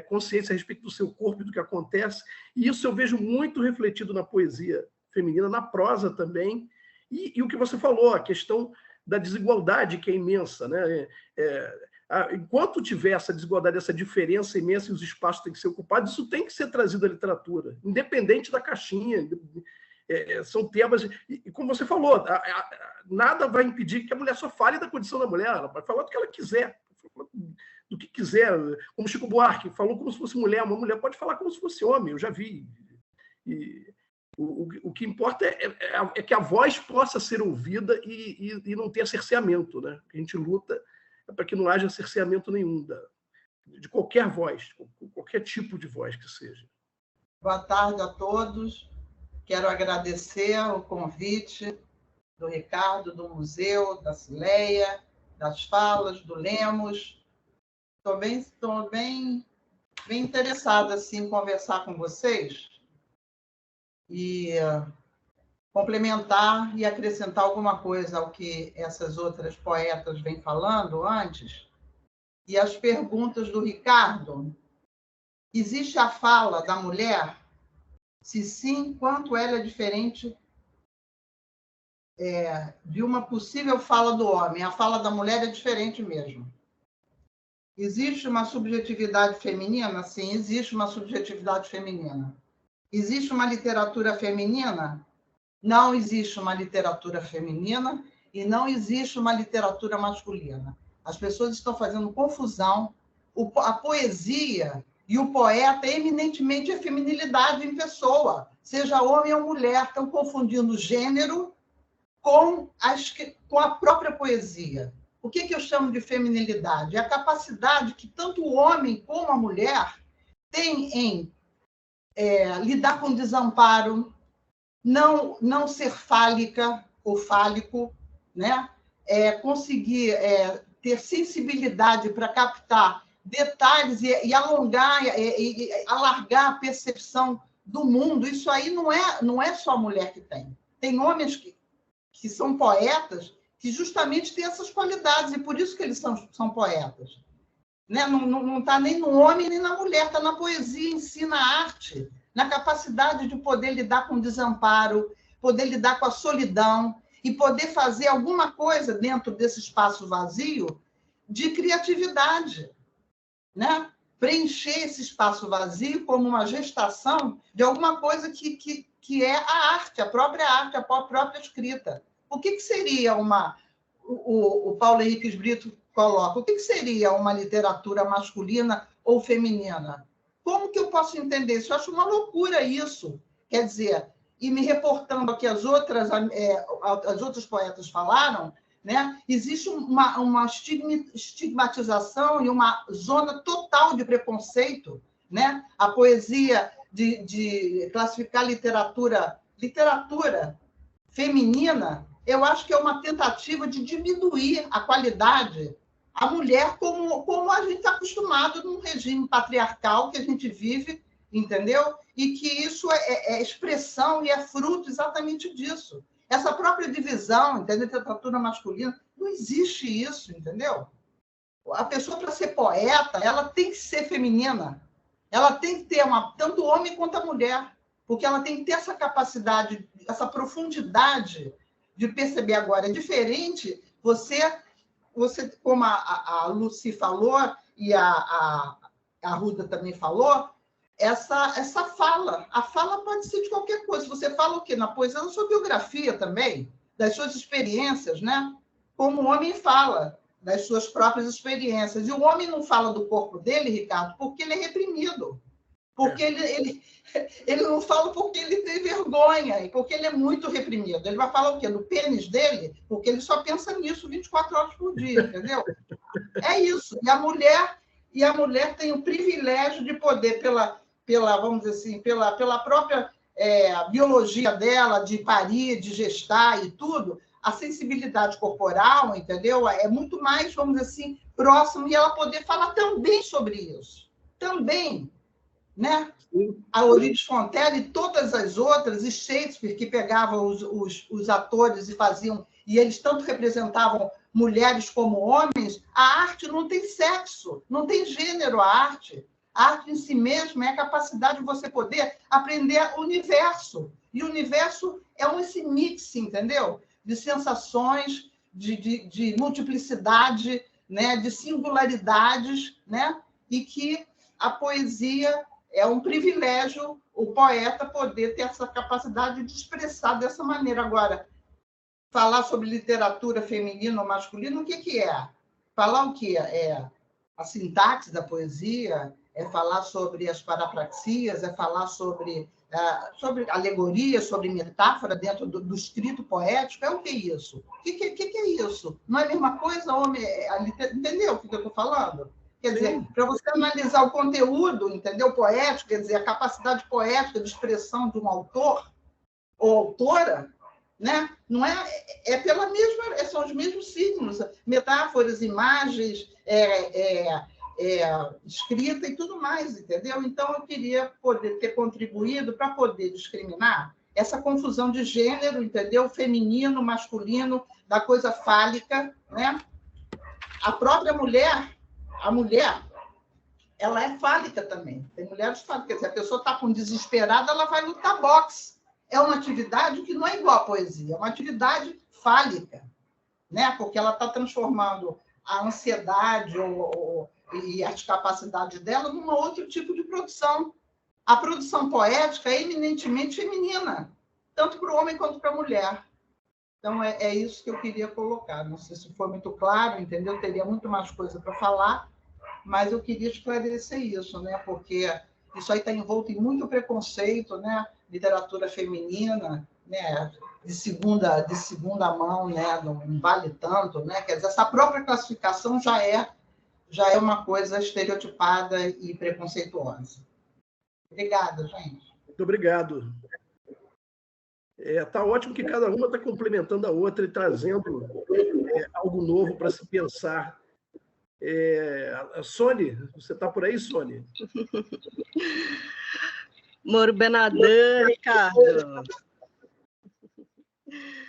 consciência a respeito do seu corpo e do que acontece, e isso eu vejo muito refletido na poesia feminina, na prosa também, e o que você falou, a questão da desigualdade, que é imensa, né? Enquanto tiver essa desigualdade, essa diferença imensa e os espaços têm que ser ocupados, isso tem que ser trazido à literatura, independente da caixinha. São temas... E como você falou, nada vai impedir que a mulher só fale da condição da mulher, ela vai falar do que ela quiser, do que quiser, como Chico Buarque falou como se fosse mulher, uma mulher pode falar como se fosse homem, eu já vi. E o que importa é que a voz possa ser ouvida e não ter cerceamento, né? A gente luta para que não haja cerceamento nenhum de qualquer voz, qualquer tipo de voz que seja. Boa tarde a todos. Quero agradecer o convite do Ricardo, do museu, da Cileia, das falas, do Lemos. Estou bem interessada assim, em conversar com vocês e complementar e acrescentar alguma coisa ao que essas outras poetas vêm falando antes. E as perguntas do Ricardo. Existe a fala da mulher? Se sim, quanto ela é diferente de uma possível fala do homem? A fala da mulher é diferente mesmo. Existe uma subjetividade feminina? Sim, existe uma subjetividade feminina. Existe uma literatura feminina? Não existe uma literatura feminina e não existe uma literatura masculina. As pessoas estão fazendo confusão. A poesia e o poeta eminentemente é feminilidade em pessoa, seja homem ou mulher, estão confundindo gênero com a própria poesia. O que eu chamo de feminilidade? É a capacidade que tanto o homem como a mulher têm em lidar com desamparo, não ser fálica ou fálico, né? Conseguir ter sensibilidade para captar detalhes e alongar e alargar a percepção do mundo. Isso aí não é só a mulher que tem. Tem homens que são poetas que justamente têm essas qualidades, e por isso que eles são poetas. Né? Não está nem no homem nem na mulher, está na poesia em si, na arte, na capacidade de poder lidar com o desamparo, poder lidar com a solidão e poder fazer alguma coisa dentro desse espaço vazio de criatividade, né? Preencher esse espaço vazio como uma gestação de alguma coisa que é a arte, a própria escrita. O que seria o Paulo Henrique Brito coloca, o que seria uma literatura masculina ou feminina? Como que eu posso entender isso? Eu acho uma loucura isso. Quer dizer, e me reportando ao que as outras poetas falaram, né? Existe uma estigmatização e uma zona total de preconceito, né? A poesia de classificar literatura feminina, eu acho que é uma tentativa de diminuir a qualidade, a mulher como a gente está acostumado num regime patriarcal que a gente vive, entendeu? E que isso é expressão e é fruto exatamente disso. Essa própria divisão, entendeu? Literatura masculina, não existe isso, entendeu? A pessoa, para ser poeta, ela tem que ser feminina. Ela tem que ter tanto o homem quanto a mulher, porque ela tem que ter essa capacidade, essa profundidade de perceber. Agora. É diferente você como a Lucy falou e a Ruda também falou, essa fala. A fala pode ser de qualquer coisa. Você fala o quê? Na poesia, da sua biografia também, das suas experiências, né? Como o homem fala das suas próprias experiências. E o homem não fala do corpo dele, Ricardo, porque ele é reprimido. Porque ele não fala porque ele tem vergonha e porque ele é muito reprimido. Ele vai falar o quê? Do pênis dele? Porque ele só pensa nisso 24 horas por dia, entendeu? É isso. E a mulher... e a mulher tem o privilégio de poder, vamos dizer assim, pela própria biologia dela, de parir, de gestar e tudo, a sensibilidade corporal, entendeu? É muito mais, vamos dizer assim, próximo, e ela poder falar também sobre isso. Também, né? A Euripides Fontella e todas as outras, e Shakespeare, que pegavam os atores e faziam, e eles tanto representavam mulheres como homens, a arte não tem sexo, não tem gênero, a arte. A arte em si mesma é a capacidade de você poder aprender o universo. E o universo é esse mix, entendeu? De sensações, de multiplicidade, né? De singularidades, né? E que a poesia é um privilégio, o poeta poder ter essa capacidade de expressar dessa maneira. Agora, falar sobre literatura feminina ou masculina, o que é? Falar o quê? É a sintaxe da poesia, é falar sobre as parapraxias, é falar sobre alegoria, sobre metáfora dentro do escrito poético. É o que é isso? O que é isso? Não é a mesma coisa, homem? Entendeu o que eu estou falando? Quer dizer, para você analisar o conteúdo, entendeu? Poético, quer dizer, a capacidade poética de expressão de um autor ou autora, né? Não é pela mesma, são os mesmos signos, metáforas, imagens, escrita e tudo mais, entendeu? Então, eu queria poder ter contribuído para poder discriminar essa confusão de gênero, entendeu? Feminino, masculino, da coisa fálica, né? A própria mulher, ela é fálica também. Tem mulheres fálicas. Se a pessoa está com desesperada, ela vai lutar boxe. É uma atividade que não é igual à poesia, é uma atividade fálica, né? Porque ela está transformando a ansiedade e as capacidades dela num outro tipo de produção. A produção poética é eminentemente feminina, tanto para o homem quanto para a mulher. Então, é isso que eu queria colocar. Não sei se foi muito claro, entendeu? Eu teria muito mais coisa para falar, mas eu queria esclarecer isso, né? Porque isso aí está envolto em muito preconceito, né? Literatura feminina, né? De segunda mão, né? Não vale tanto, né? Quer dizer, essa própria classificação já é uma coisa estereotipada e preconceituosa. Obrigada, gente. Muito obrigado. Tá ótimo que cada uma está complementando a outra e trazendo algo novo para se pensar. A Sônia, você está por aí, Sônia? Moro Benadã, Ricardo.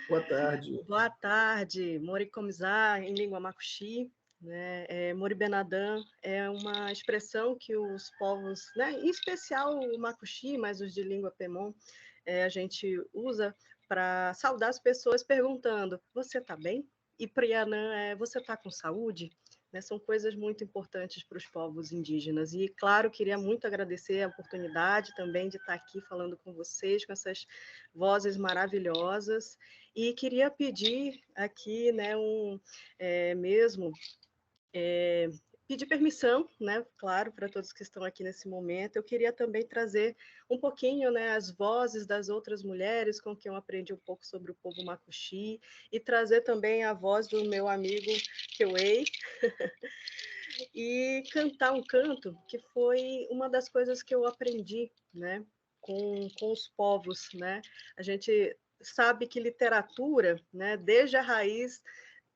Boa tarde. Boa tarde. Mori Comizá, em língua macuxi. Né? Mori Benadã é uma expressão que os povos, né, em especial o macuxi, mas os de língua pemon, a gente usa para saudar as pessoas perguntando: você está bem? E Prianã você está com saúde? Né? São coisas muito importantes para os povos indígenas. E, claro, queria muito agradecer a oportunidade também de estar aqui falando com vocês, com essas vozes maravilhosas. E queria pedir aqui, né, pedir permissão, né, claro, para todos que estão aqui nesse momento. Eu queria também trazer um pouquinho, né, as vozes das outras mulheres com quem eu aprendi um pouco sobre o povo macuxi e trazer também a voz do meu amigo Keuei e cantar um canto que foi uma das coisas que eu aprendi, né, com os povos, né? A gente sabe que literatura, né, desde a raiz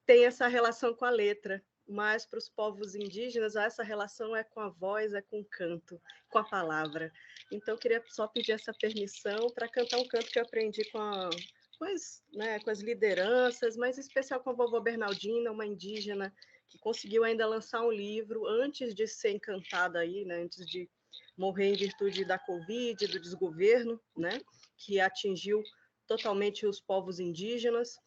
tem essa relação com a letra, mas para os povos indígenas essa relação é com a voz, é com o canto, com a palavra. Então, eu queria só pedir essa permissão para cantar um canto que eu aprendi com as lideranças, mas em especial com a vovó Bernaldina, uma indígena que conseguiu ainda lançar um livro antes de ser encantada aí, né, antes de morrer em virtude da Covid, do desgoverno, né, que atingiu totalmente os povos indígenas.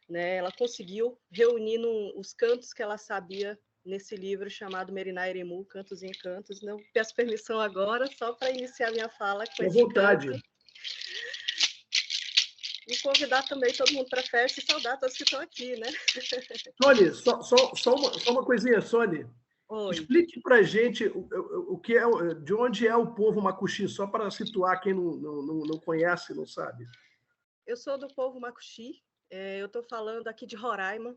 Né, ela conseguiu reunir os cantos que ela sabia nesse livro chamado Meriná Eremu, Cantos e Encantos. Não peço permissão agora, só para iniciar minha fala com esse vontade. Canto. E convidar também todo mundo para a festa e saudar todos que estão aqui, né? Sônia, só uma coisinha, Sônia. Oi. Explique para a gente o que de onde é o povo macuxi, só para situar quem não conhece, não sabe. Eu sou do povo macuxi. Eu estou falando aqui de Roraima,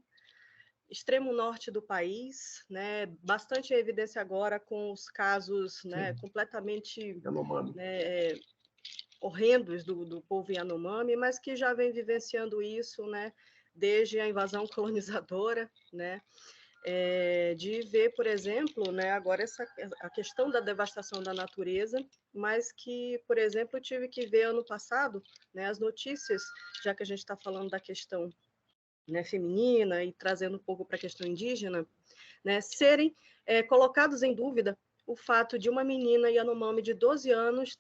extremo norte do país, né, bastante evidência agora com os casos, né, completamente horrendos do povo Yanomami, mas que já vem vivenciando isso, né, desde a invasão colonizadora, né, de ver, por exemplo, né, agora a questão da devastação da natureza, mas que, por exemplo, eu tive que ver ano passado, né, as notícias, já que a gente está falando da questão, né, feminina e trazendo um pouco para a questão indígena, né, serem colocados em dúvida o fato de uma menina Yanomami de 12 anos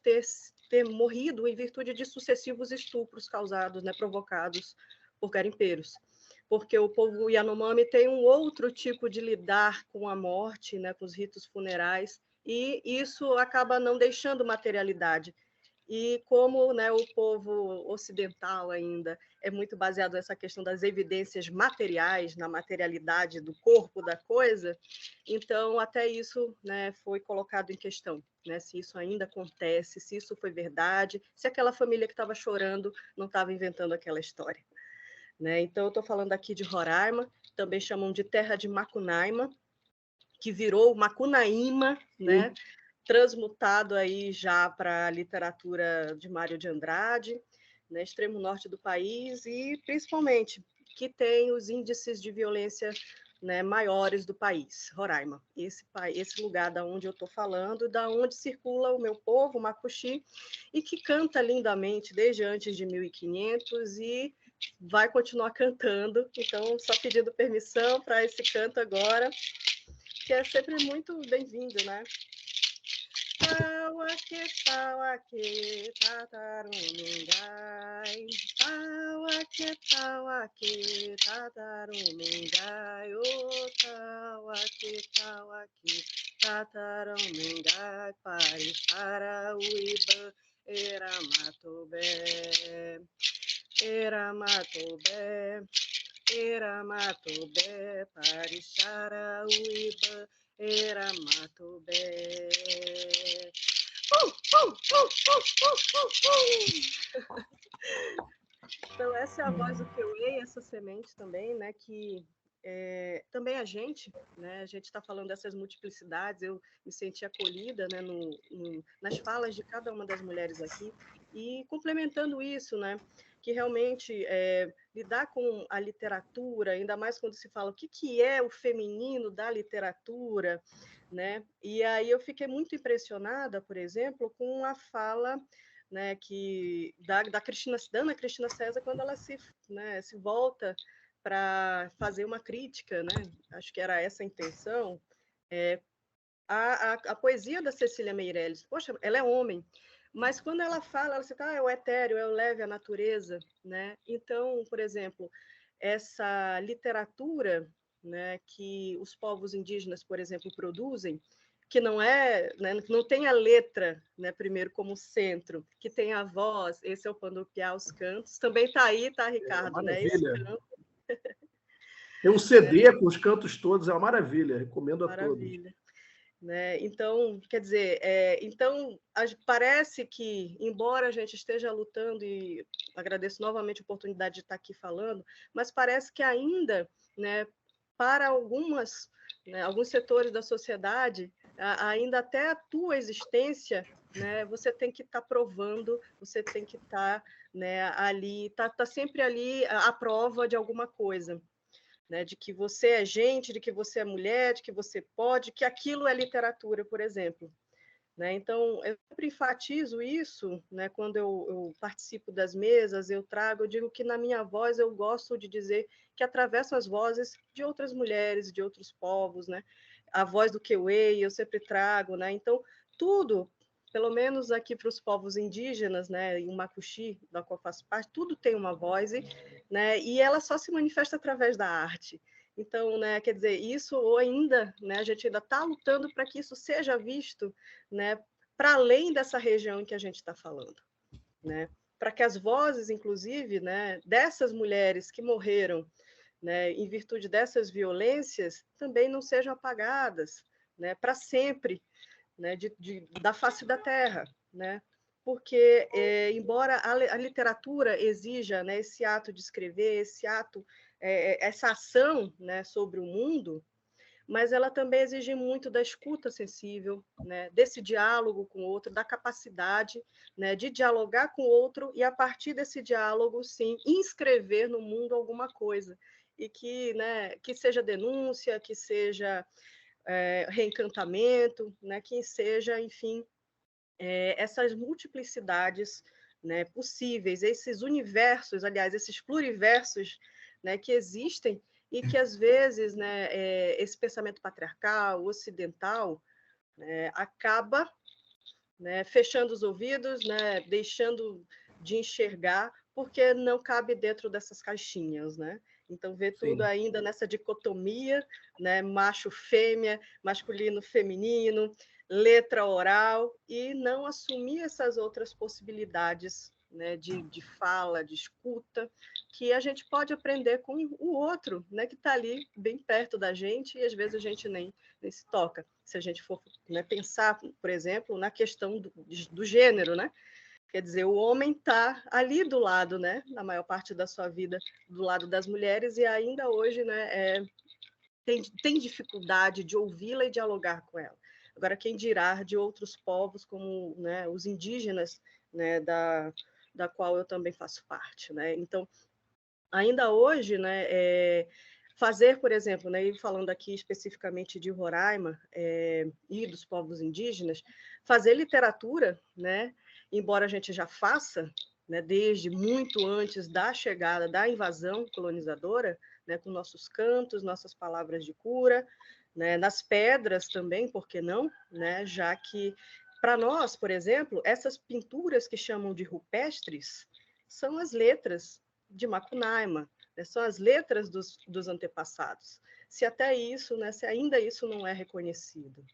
ter morrido em virtude de sucessivos estupros causados, né, provocados por garimpeiros. Porque o povo Yanomami tem um outro tipo de lidar com a morte, né, com os ritos funerais, e isso acaba não deixando materialidade. E como, né, o povo ocidental ainda é muito baseado nessa questão das evidências materiais, na materialidade do corpo da coisa, então até isso, né, foi colocado em questão, né, se isso ainda acontece, se isso foi verdade, se aquela família que estava chorando não estava inventando aquela história. Né? Então, eu estou falando aqui de Roraima, também chamam de terra de Macunaíma, que virou Macunaíma, né? Transmutado aí já para a literatura de Mário de Andrade, né? Extremo norte do país, e principalmente que tem os índices de violência, né, maiores do país, Roraima. Esse lugar da onde eu estou falando, da onde circula o meu povo, o Macuxi, e que canta lindamente desde antes de 1500 e vai continuar cantando. Então, só pedindo permissão para esse canto agora, que é sempre muito bem-vindo, né? Tauaque, tauaque, tatarumengai. Tauaque, tauaque, tatarumengai. Oh, tauaque, tauaque, tatarumengai. Parixara, uiba, eramatobé. Eramatobé, Eramatobé, Parixara, uiba, Eramatobé. Então, essa é a voz do Keuê, essa semente também, né, que também a gente está falando dessas multiplicidades, eu me senti acolhida, né, nas falas de cada uma das mulheres aqui, e complementando isso, né, que realmente lidar com a literatura, ainda mais quando se fala o que é o feminino da literatura, né, e aí eu fiquei muito impressionada, por exemplo, com a fala, né, da Ana Cristina César, quando ela se volta para fazer uma crítica, né? Acho que era essa a intenção, a poesia da Cecília Meirelles. Poxa, ela é homem, mas quando ela fala, ela cita, é o etéreo, é o leve, a natureza, né? Então, por exemplo, essa literatura, né, que os povos indígenas, por exemplo, produzem, que não é, né, não tem a letra, né, primeiro como centro, que tem a voz, esse é o Pandopiá, os cantos, também está aí, tá, Ricardo, né, esse canto. Tem um CD com os cantos todos, é uma maravilha, recomendo a todos. Né? Então, quer dizer, parece que, embora a gente esteja lutando, e agradeço novamente a oportunidade de estar aqui falando, mas parece que ainda, né, para alguns setores da sociedade, ainda até a tua existência, né, você tem que estar provando, você tem que estar, né, ali, tá sempre ali à prova de alguma coisa. Né, de que você é gente, de que você é mulher, de que você pode, que aquilo é literatura, por exemplo. Né? Então, eu sempre enfatizo isso, né, quando eu participo das mesas, eu digo que na minha voz eu gosto de dizer que atravesso as vozes de outras mulheres, de outros povos, né? A voz do Keuê eu sempre trago, né? Então, tudo, pelo menos aqui para os povos indígenas, né, e o Macuxi, da qual faço parte, tudo tem uma voz, né, e ela só se manifesta através da arte. Então, né, quer dizer, isso ou ainda, né, a gente ainda está lutando para que isso seja visto, né, para além dessa região em que a gente está falando, né, para que as vozes, inclusive, né, dessas mulheres que morreram, né, em virtude dessas violências, também não sejam apagadas, né, para sempre, né, da face da terra, né? porque, embora a literatura exija, né, esse ato de escrever, esse ato, essa ação, né, sobre o mundo, mas ela também exige muito da escuta sensível, né, desse diálogo com o outro, da capacidade, né, de dialogar com o outro e, a partir desse diálogo, sim, inscrever no mundo alguma coisa. E que, né, que seja denúncia, que seja reencantamento, né, que seja, enfim, essas multiplicidades, né, possíveis, esses universos, aliás, esses pluriversos, né, que existem e que, às vezes, né, esse pensamento patriarcal, ocidental, né, acaba, né, fechando os ouvidos, né, deixando de enxergar, porque não cabe dentro dessas caixinhas, né? Então, vê tudo ainda nessa dicotomia, né, macho-fêmea, masculino-feminino, letra oral, e não assumir essas outras possibilidades, né, de fala, de escuta, que a gente pode aprender com o outro, né, que está ali bem perto da gente, e às vezes a gente nem se toca. Se a gente for, né, pensar, por exemplo, na questão do gênero, né? Quer dizer, o homem está ali do lado, né, na maior parte da sua vida, do lado das mulheres, e ainda hoje, né, tem dificuldade de ouvi-la e dialogar com ela. Agora, quem dirá de outros povos, como, né, os indígenas, né, da qual eu também faço parte, né? Então, ainda hoje, né, fazer, por exemplo, né, falando aqui especificamente de Roraima e dos povos indígenas, fazer literatura, né, embora a gente já faça, né, desde muito antes da chegada da invasão colonizadora, né, com nossos cantos, nossas palavras de cura, né, nas pedras também, por que não, né, já que, para nós, por exemplo, essas pinturas que chamam de rupestres são as letras de Macunaíma, né, são as letras dos antepassados. Se até isso, né, se ainda isso não é reconhecido.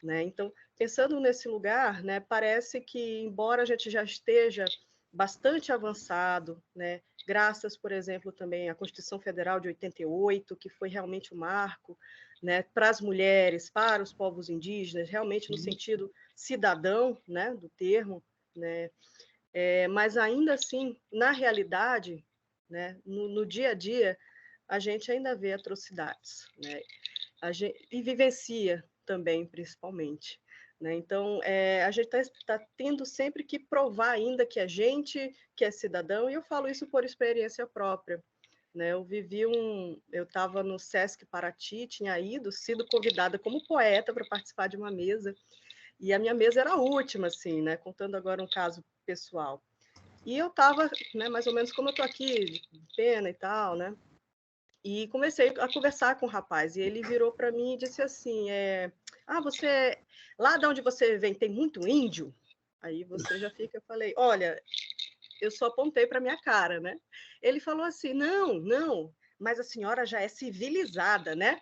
Né? Então, pensando nesse lugar, né, parece que, embora a gente já esteja bastante avançado, né, graças, por exemplo, também à Constituição Federal de 88, que foi realmente um marco, né, para as mulheres, para os povos indígenas, realmente no sentido cidadão, né, do termo, né, mas ainda assim, na realidade, né, no dia a dia, a gente ainda vê atrocidades, né, e vivencia também, principalmente. Né? Então, a gente está tendo sempre que provar ainda que a gente que é cidadão, e eu falo isso por experiência própria. Né? Eu estava no Sesc Paraty, tinha sido convidada como poeta para participar de uma mesa, e a minha mesa era a última, assim, né? Contando agora um caso pessoal. E eu estava, né, mais ou menos como eu estou aqui, de pena e tal, né? E comecei a conversar com o rapaz, e ele virou para mim e disse assim, você, lá de onde você vem, tem muito índio? Aí você já fica, eu falei, olha, eu só apontei para minha cara, né? Ele falou assim, não, mas a senhora já é civilizada, né?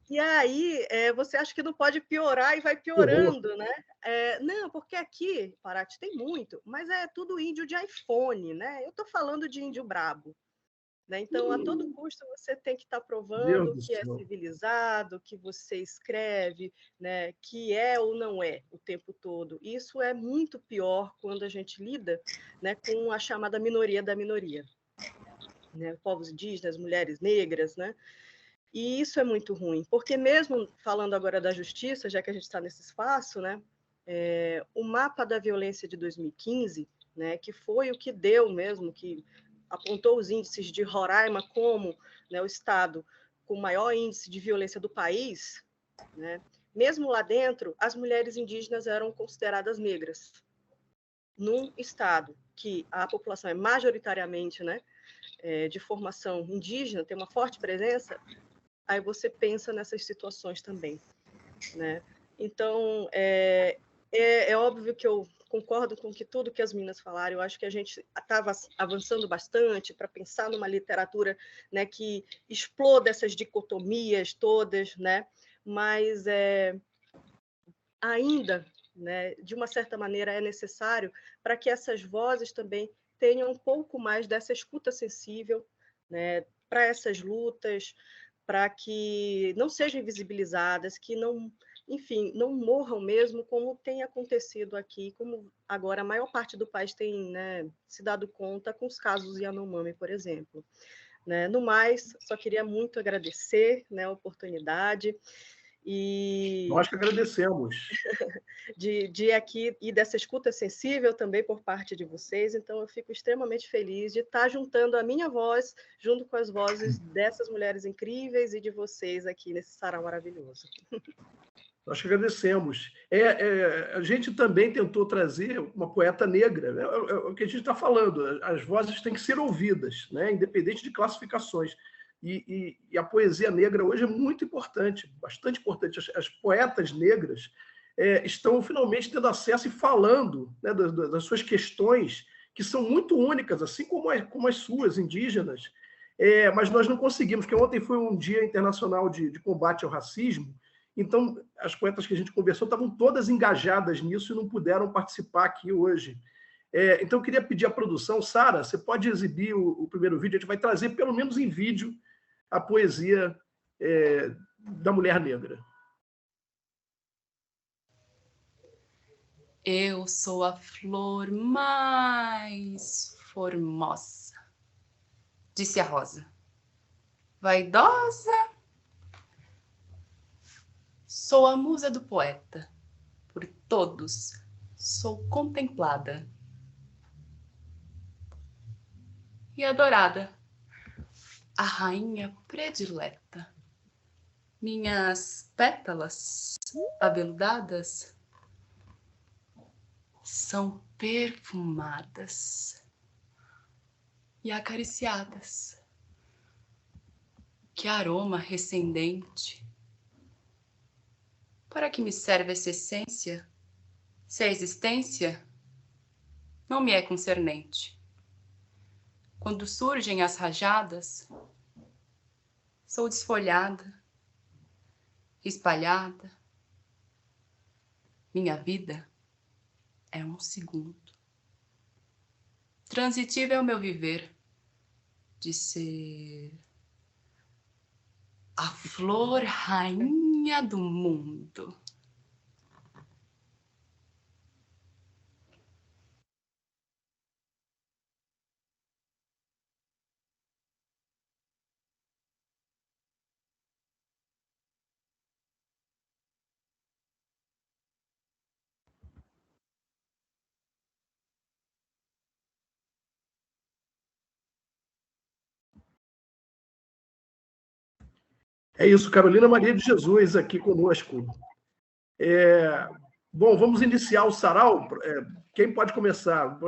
E aí, você acha que não pode piorar e vai piorando, né? Não, porque aqui, Paraty, tem muito, mas é tudo índio de iPhone, né? Eu estou falando de índio brabo. Né? Então, a todo custo, você tem que estar provando que é civilizado, que você escreve, né, que é ou não é o tempo todo. Isso é muito pior quando a gente lida, né, com a chamada minoria da minoria. Né? Povos indígenas, mulheres negras, né? E isso é muito ruim, porque mesmo falando agora da justiça, já que a gente está nesse espaço, né, o mapa da violência de 2015, né, que foi o que deu mesmo, que apontou os índices de Roraima como, né, o estado com o maior índice de violência do país, né, mesmo lá dentro, as mulheres indígenas eram consideradas negras. Num estado que a população é majoritariamente, né, de formação indígena, tem uma forte presença, aí você pensa nessas situações também, né? Então, é óbvio que eu concordo com tudo que as meninas falaram. Eu acho que a gente estava avançando bastante para pensar numa literatura, né, que exploda essas dicotomias todas, né? Mas ainda, né, de uma certa maneira, é necessário para que essas vozes também tenham um pouco mais dessa escuta sensível, né, para essas lutas, para que não sejam invisibilizadas, que não enfim, não morram mesmo, como tem acontecido aqui, como agora a maior parte do país tem, né, se dado conta com os casos Yanomami, por exemplo. Né? No mais, só queria muito agradecer, né, a oportunidade e Nós que agradecemos. de aqui e dessa escuta sensível também por parte de vocês. Então, eu fico extremamente feliz de estar juntando a minha voz junto com as vozes dessas mulheres incríveis e de vocês aqui nesse sarau maravilhoso. Nós que agradecemos. A gente também tentou trazer uma poeta negra. É o que a gente está falando. As vozes têm que ser ouvidas, né? Independente de classificações. E a poesia negra hoje é muito importante, bastante importante. As poetas negras estão finalmente tendo acesso e falando, né, das suas questões, que são muito únicas, assim como as suas, indígenas. Mas nós não conseguimos, porque ontem foi um Dia Internacional de Combate ao Racismo. Então, as poetas que a gente conversou estavam todas engajadas nisso e não puderam participar aqui hoje. Então, eu queria pedir à produção, Sara, você pode exibir o primeiro vídeo, a gente vai trazer, pelo menos em vídeo, a poesia da mulher negra. Eu sou a flor mais formosa, disse a rosa. Vaidosa, sou a musa do poeta, por todos sou contemplada e adorada, a rainha predileta. Minhas pétalas aveludadas são perfumadas e acariciadas. Que aroma recendente! Para que me serve essa essência, se a existência não me é concernente? Quando surgem as rajadas, sou desfolhada, espalhada. Minha vida é um segundo. Transitivo é o meu viver de ser a flor rainha do mundo. É isso, Carolina Maria de Jesus aqui conosco. Bom, vamos iniciar o sarau. Quem pode começar?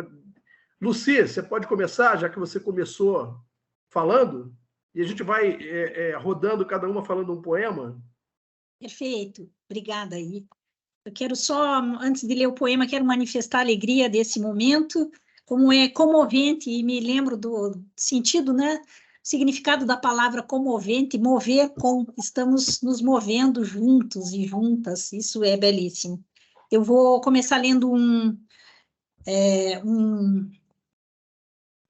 Luci, você pode começar, já que você começou falando? E a gente vai rodando, cada uma falando um poema. Perfeito, obrigada aí. Eu quero só, antes de ler o poema, quero manifestar a alegria desse momento, como é comovente, e me lembro do sentido, né? Significado da palavra comovente, mover com, estamos nos movendo juntos e juntas, isso é belíssimo. Eu vou começar lendo um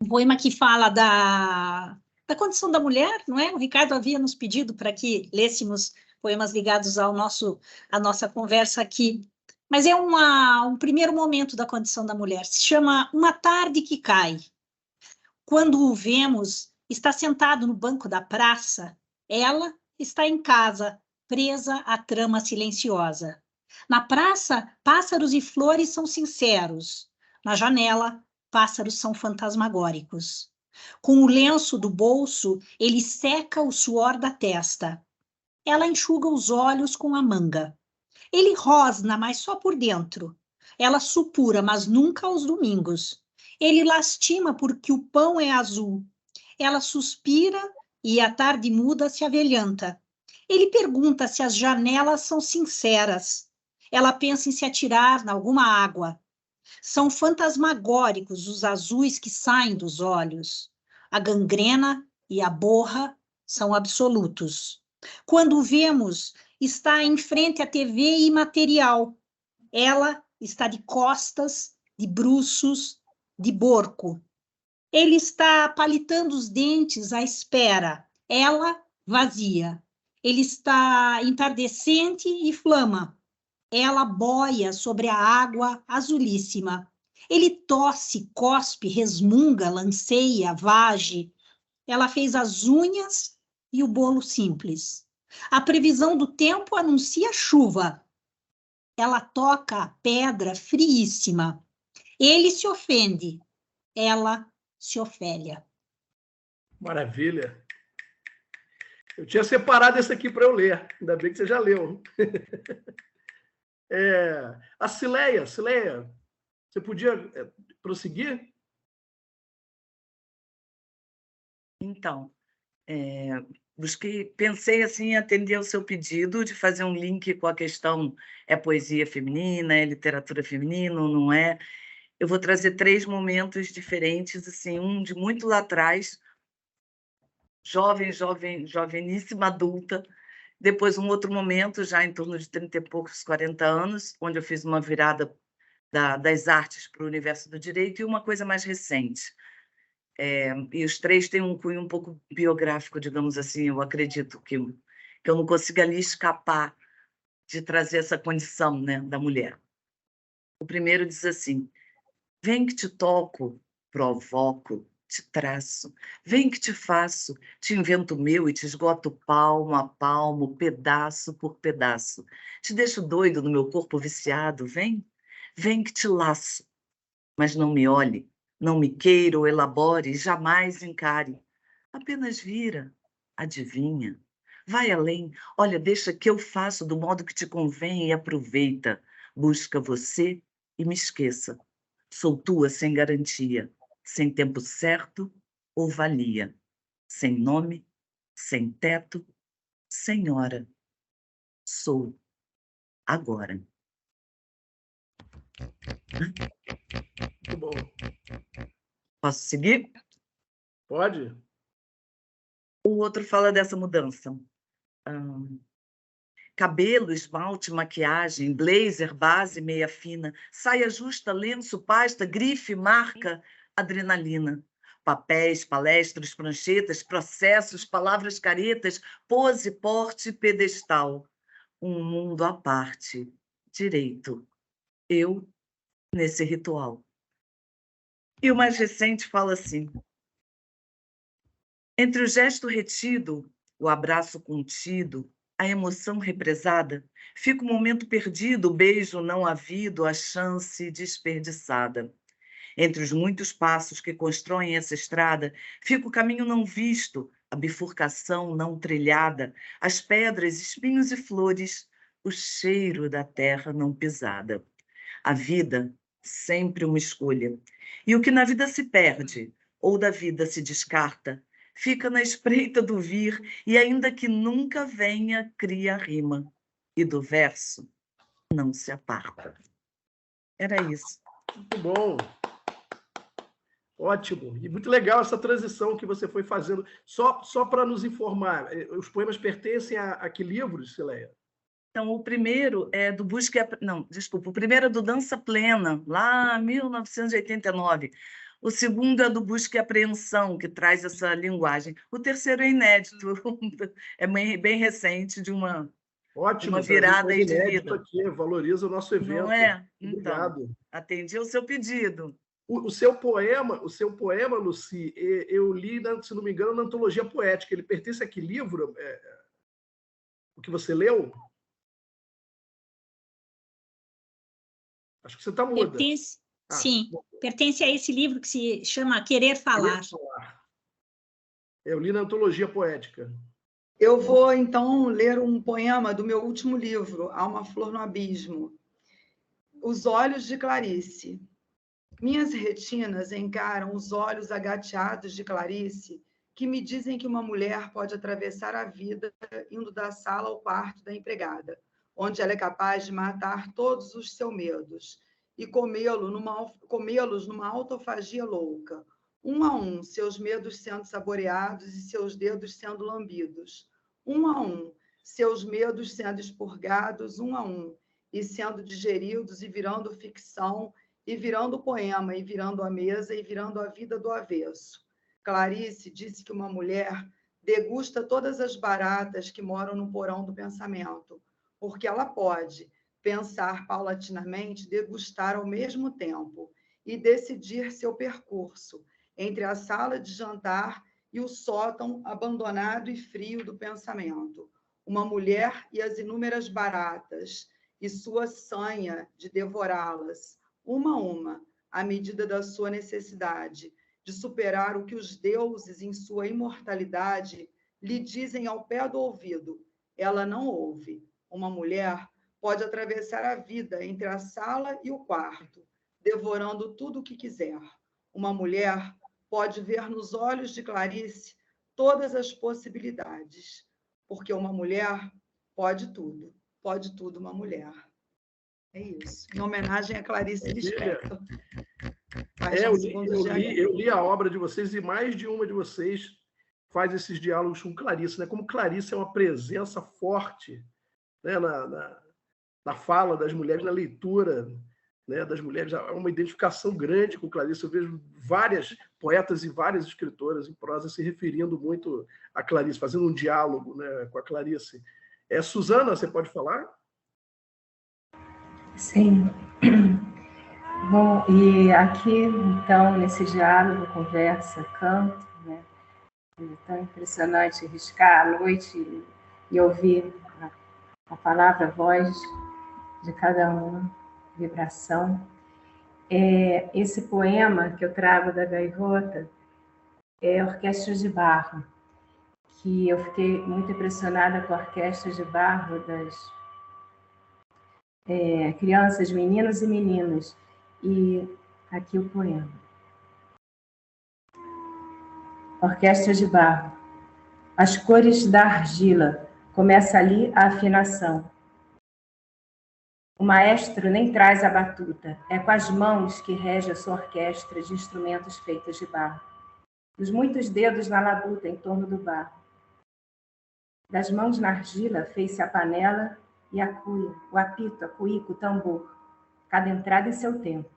poema que fala da condição da mulher, não é? O Ricardo havia nos pedido para que lêssemos poemas ligados à nossa conversa aqui, mas é um primeiro momento da condição da mulher, se chama Uma Tarde que Cai. Quando o vemos, está sentado no banco da praça, ela está em casa, presa à trama silenciosa. Na praça, pássaros e flores são sinceros. Na janela, pássaros são fantasmagóricos. Com o lenço do bolso, ele seca o suor da testa. Ela enxuga os olhos com a manga. Ele rosna, mas só por dentro. Ela supura, mas nunca aos domingos. Ele lastima porque o pão é azul. Ela suspira e a tarde muda se avelhanta. Ele pergunta se as janelas são sinceras. Ela pensa em se atirar em alguma água. São fantasmagóricos os azuis que saem dos olhos. A gangrena e a borra são absolutos. Quando o vemos, está em frente à TV imaterial. Ela está de costas, de bruços, de borco. Ele está palitando os dentes à espera, ela vazia. Ele está entardecente e flama. Ela boia sobre a água azulíssima. Ele tosse, cospe, resmunga, lanceia, vage. Ela fez as unhas e o bolo simples. A previsão do tempo anuncia chuva. Ela toca a pedra friíssima. Ele se ofende. Ela se ofélia. Maravilha. Eu tinha separado esse aqui para eu ler. Ainda bem que você já leu. A Cileia, você podia prosseguir? Então, pensei assim em atender ao seu pedido de fazer um link com a questão poesia feminina, literatura feminina, ou não é? Eu vou trazer 3 momentos diferentes, assim, um de muito lá atrás, joveníssima adulta, depois um outro momento, já em torno de 30 e poucos, 40 anos, onde eu fiz uma virada das artes para o universo do direito, e uma coisa mais recente. E os 3 têm um cunho um pouco biográfico, digamos assim. Eu acredito que eu não consiga ali escapar de trazer essa condição, né, da mulher. O primeiro diz assim: vem que te toco, provoco, te traço, vem que te faço, te invento meu e te esgoto palmo a palmo, pedaço por pedaço. Te deixo doido no meu corpo viciado, vem que te laço, mas não me olhe, não me queira ou elabore, jamais encare. Apenas vira, adivinha, vai além, olha, deixa que eu faço do modo que te convém e aproveita. Busca você e me esqueça. Sou tua sem garantia, sem tempo certo ou valia, sem nome, sem teto, sem hora. Sou agora. Muito bom. Posso seguir? Pode. O outro fala dessa mudança. Cabelo, esmalte, maquiagem, blazer, base, meia fina, saia justa, lenço, pasta, grife, marca, adrenalina. Papéis, palestras, pranchetas, processos, palavras caretas, pose, porte, pedestal. Um mundo à parte. Direito. Eu, nesse ritual. E o mais recente fala assim: entre o gesto retido, o abraço contido, a emoção represada, fica o momento perdido, o beijo não havido, a chance desperdiçada. Entre os muitos passos que constroem essa estrada, fica o caminho não visto, a bifurcação não trilhada, as pedras, espinhos e flores, o cheiro da terra não pisada. A vida, sempre uma escolha. E o que na vida se perde, ou da vida se descarta, fica na espreita do vir, e ainda que nunca venha, cria a rima. E do verso não se aparta. Era isso. Muito bom. Ótimo. E muito legal essa transição que você foi fazendo. Só para nos informar, os poemas pertencem a que livros, Cileia? Então, o primeiro é do o primeiro é do Dança Plena, lá em 1989. O segundo é do Busca e Apreensão, que traz essa linguagem. O terceiro é inédito, é bem recente, de uma virada aí de vida. Aqui, valoriza o nosso evento. Não é? Obrigado. Então, atendi o seu pedido. O seu poema, Lucy, eu li, se não me engano, na Antologia Poética. Ele pertence a que livro? O que você leu? Acho que você está muda. Pertence, sim, pertence a esse livro que se chama Querer Falar. Eu li na Antologia Poética. Eu vou, então, ler um poema do meu último livro, Há uma Flor no Abismo. Os Olhos de Clarice. Minhas retinas encaram os olhos agateados de Clarice, que me dizem que uma mulher pode atravessar a vida indo da sala ao quarto da empregada, onde ela é capaz de matar todos os seus medos e comê-los numa autofagia louca, um a um, seus medos sendo saboreados e seus dedos sendo lambidos, um a um, seus medos sendo expurgados, um a um, e sendo digeridos e virando ficção, e virando poema, e virando a mesa, e virando a vida do avesso. Clarice disse que uma mulher degusta todas as baratas que moram no porão do pensamento, porque ela pode, pensar paulatinamente, degustar ao mesmo tempo e decidir seu percurso entre a sala de jantar e o sótão abandonado e frio do pensamento. Uma mulher e as inúmeras baratas, e sua sanha de devorá-las, uma a uma, à medida da sua necessidade, de superar o que os deuses, em sua imortalidade, lhe dizem ao pé do ouvido. Ela não ouve. Uma mulher pode atravessar a vida entre a sala e o quarto, devorando tudo o que quiser. Uma mulher pode ver nos olhos de Clarice todas as possibilidades, porque uma mulher pode tudo uma mulher. É isso. Em homenagem a Clarice Lispector. Eu li a obra de vocês e mais de uma de vocês faz esses diálogos com Clarice, né? Como Clarice é uma presença forte, né? na fala das mulheres, na leitura, né, das mulheres, há uma identificação grande com Clarice. Eu vejo várias poetas e várias escritoras em prosa se referindo muito a Clarice, fazendo um diálogo, né, com a Clarice. Suzana, você pode falar? Sim. Bom, e aqui, então, nesse diálogo, conversa, canto, né, é tão impressionante riscar à noite e ouvir a palavra, a voz de cada uma, vibração. Esse poema que eu trago da Gaivota é Orquestra de Barro, que eu fiquei muito impressionada com a Orquestra de Barro das crianças, meninos e meninas. E aqui o poema. Orquestra de Barro. As cores da argila. Começa ali a afinação. O maestro nem traz a batuta, é com as mãos que rege a sua orquestra de instrumentos feitos de barro. Os muitos dedos na labuta em torno do barro. Das mãos na argila fez-se a panela e a cuia, o apito, a cuíca, o tambor, cada entrada em seu tempo.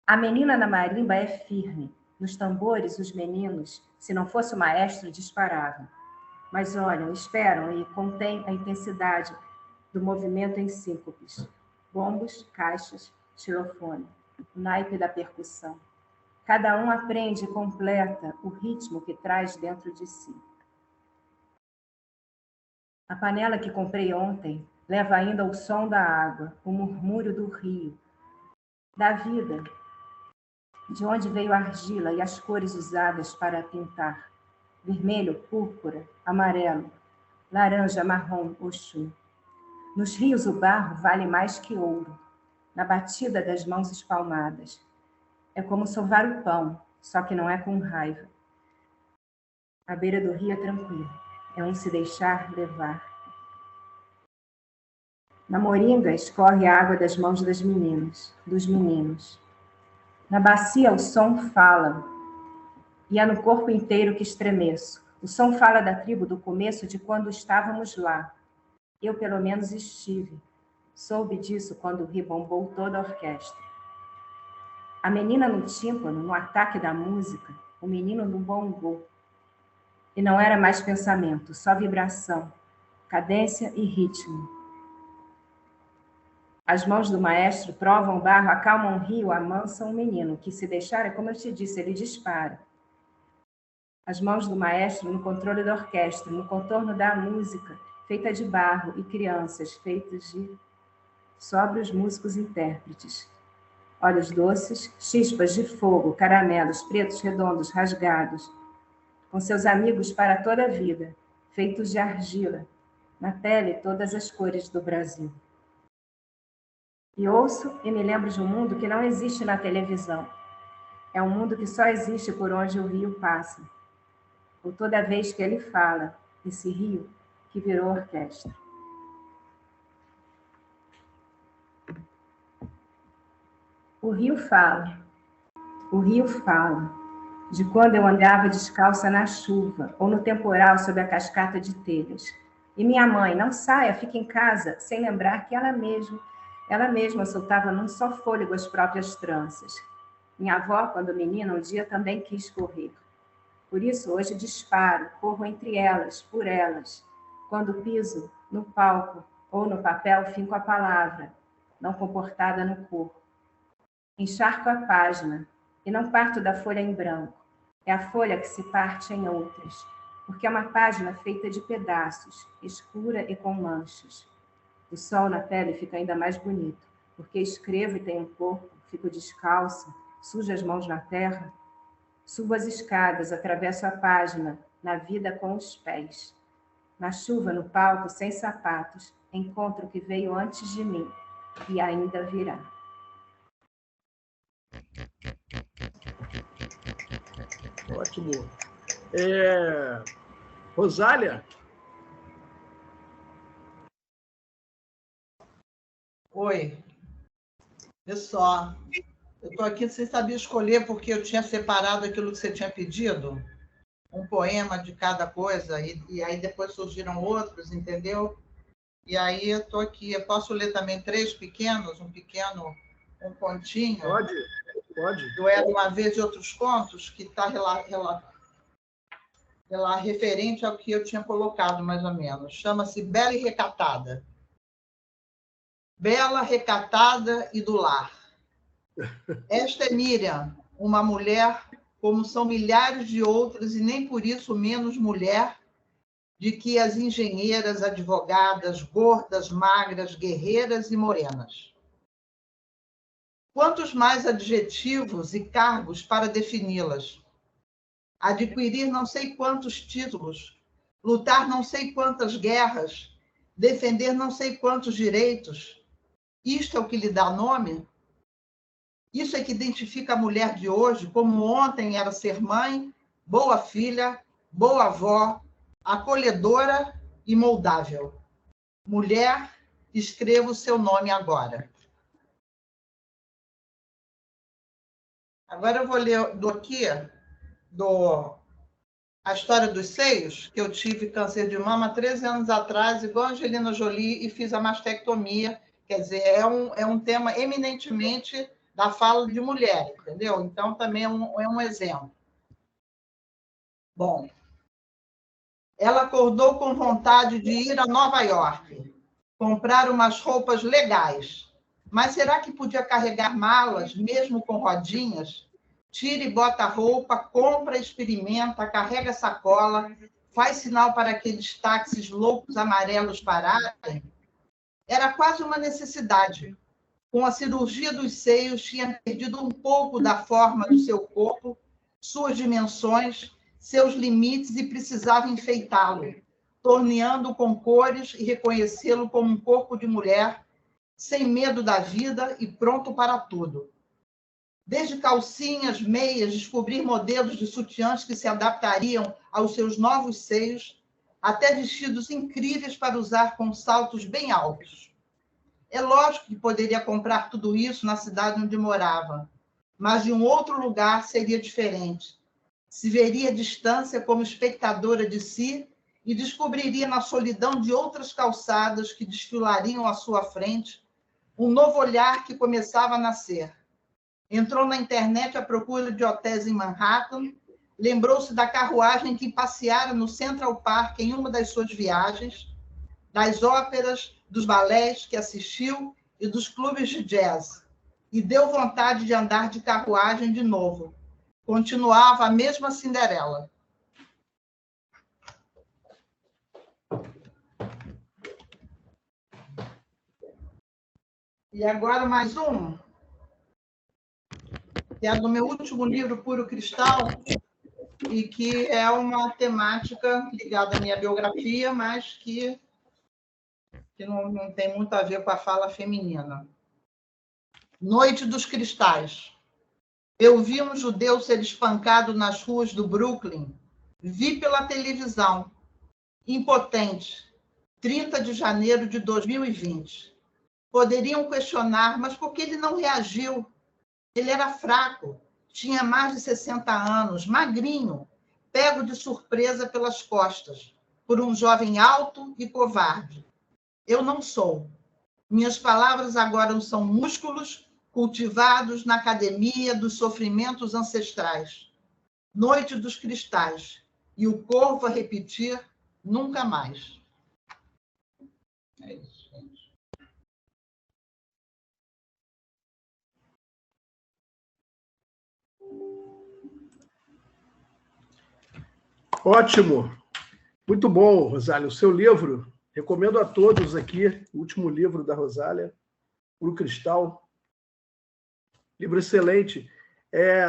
A menina na marimba é firme. Nos tambores, os meninos, se não fosse o maestro, disparavam. Mas olham, esperam e contêm a intensidade do movimento em síncopes, bombos, caixas, xilofone, o naipe da percussão. Cada um aprende e completa o ritmo que traz dentro de si. A panela que comprei ontem leva ainda o som da água, o murmúrio do rio, da vida, de onde veio a argila e as cores usadas para pintar. Vermelho, púrpura, amarelo, laranja, marrom, oxum. Nos rios o barro vale mais que ouro, na batida das mãos espalmadas. É como sovar o pão, só que não é com raiva. A beira do rio é tranquila, é um se deixar levar. Na moringa escorre a água das mãos das meninas, dos meninos. Na bacia o som fala, e é no corpo inteiro que estremeço. O som fala da tribo do começo, de quando estávamos lá. Eu, pelo menos, estive. Soube disso quando ribombou toda a orquestra. A menina no tímpano, no ataque da música, o menino no bongô. E não era mais pensamento, só vibração, cadência e ritmo. As mãos do maestro provam o barro, acalmam o rio, amansam o menino, que se deixar, é como eu te disse, ele dispara. As mãos do maestro no controle da orquestra, no contorno da música, feita de barro, e crianças, feitas de sóbrios músicos intérpretes. Olhos doces, chispas de fogo, caramelos, pretos redondos, rasgados, com seus amigos para toda a vida, feitos de argila, na pele todas as cores do Brasil. E ouço e me lembro de um mundo que não existe na televisão. É um mundo que só existe por onde o rio passa. Ou toda vez que ele fala, esse rio que virou orquestra. O rio fala, de quando eu andava descalça na chuva ou no temporal sob a cascata de telhas. E minha mãe, não saia, fique em casa, sem lembrar que ela mesma soltava num só fôlego as próprias tranças. Minha avó, quando menina, um dia também quis correr. Por isso, hoje disparo, corro entre elas, por elas. Quando piso no palco ou no papel, finco a palavra, não comportada no corpo. Encharco a página e não parto da folha em branco. É a folha que se parte em outras, porque é uma página feita de pedaços, escura e com manchas. O sol na pele fica ainda mais bonito, porque escrevo e tenho um corpo, fico descalça, sujo as mãos na terra. Subo as escadas, atravesso a página, na vida com os pés. Na chuva, no palco, sem sapatos, encontro o que veio antes de mim e ainda virá. Ótimo. Rosália? Oi. Olha só. Eu estou aqui sem saber escolher, porque eu tinha separado aquilo que você tinha pedido, um poema de cada coisa, e aí depois surgiram outros, entendeu? E aí eu estou aqui. Eu posso ler também 3 pequenos, um pontinho? Pode. Do Era Uma Vez e Outros Contos, que está referente ao que eu tinha colocado, mais ou menos. Chama-se Bela e Recatada. Bela, recatada e do lar. Esta é Miriam, uma mulher, como são milhares de outras, e nem por isso menos mulher, de que as engenheiras, advogadas, gordas, magras, guerreiras e morenas. Quantos mais adjetivos e cargos para defini-las? Adquirir não sei quantos títulos, lutar não sei quantas guerras, defender não sei quantos direitos. Isto é o que lhe dá nome? Isso é que identifica a mulher de hoje, como ontem era ser mãe, boa filha, boa avó, acolhedora e moldável. Mulher, escreva o seu nome agora. Agora eu vou ler a história dos seios, que eu tive câncer de mama há 13 anos atrás, igual a Angelina Jolie, e fiz a mastectomia. Quer dizer, é um tema eminentemente da fala de mulher, entendeu? Então, também é um exemplo. Bom, ela acordou com vontade de ir a Nova York, comprar umas roupas legais. Mas será que podia carregar malas, mesmo com rodinhas? Tira e bota a roupa, compra, experimenta, carrega sacola, faz sinal para aqueles táxis loucos amarelos pararem. Era quase uma necessidade. Com a cirurgia dos seios, tinha perdido um pouco da forma do seu corpo, suas dimensões, seus limites, e precisava enfeitá-lo, torneando com cores e reconhecê-lo como um corpo de mulher, sem medo da vida e pronto para tudo. Desde calcinhas, meias, descobrir modelos de sutiãs que se adaptariam aos seus novos seios, até vestidos incríveis para usar com saltos bem altos. É lógico que poderia comprar tudo isso na cidade onde morava, mas de um outro lugar seria diferente. Se veria à distância como espectadora de si e descobriria na solidão de outras calçadas que desfilariam à sua frente um novo olhar que começava a nascer. Entrou na internet à procura de hotéis em Manhattan, lembrou-se da carruagem que passeara no Central Park em uma das suas viagens, das óperas, dos balés que assistiu e dos clubes de jazz, e deu vontade de andar de carruagem de novo. Continuava a mesma Cinderela. E agora mais um, que é do meu último livro, Puro Cristal, e que é uma temática ligada à minha biografia, mas que não tem muito a ver com a fala feminina. Noite dos Cristais. Eu vi um judeu ser espancado nas ruas do Brooklyn. Vi pela televisão. Impotente. 30 de janeiro de 2020. Poderiam questionar, mas por que ele não reagiu? Ele era fraco, tinha mais de 60 anos, magrinho, pego de surpresa pelas costas, por um jovem alto e covarde. Eu não sou. Minhas palavras agora são músculos cultivados na academia dos sofrimentos ancestrais. Noite dos Cristais. E o corvo a repetir nunca mais. É isso, gente. Ótimo. Muito bom, Rosália. O seu livro, recomendo a todos aqui, o último livro da Rosália, O Cristal. Livro excelente.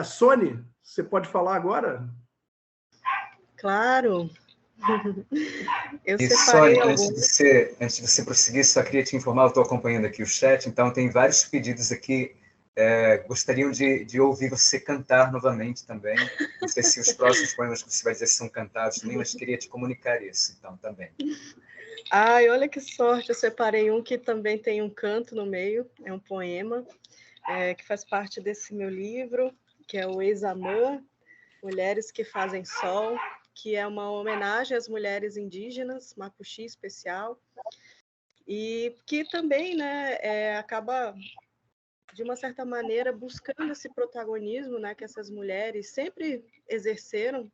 Sônia, você pode falar agora? Claro. Eu E, separei Sônia, alguns. antes de você prosseguir, só queria te informar, eu estou acompanhando aqui o chat, então tem vários pedidos aqui. Gostariam de ouvir você cantar novamente também. Não sei se os próximos poemas que você vai dizer são cantados também, mas queria te comunicar isso, então, também. Ai, olha que sorte, eu separei um que também tem um canto no meio, é um poema, que faz parte desse meu livro, que é o Ex-Amã, Mulheres que Fazem Sol, que é uma homenagem às mulheres indígenas, Macuxi especial, e que também, né, acaba, de uma certa maneira, buscando esse protagonismo, né, que essas mulheres sempre exerceram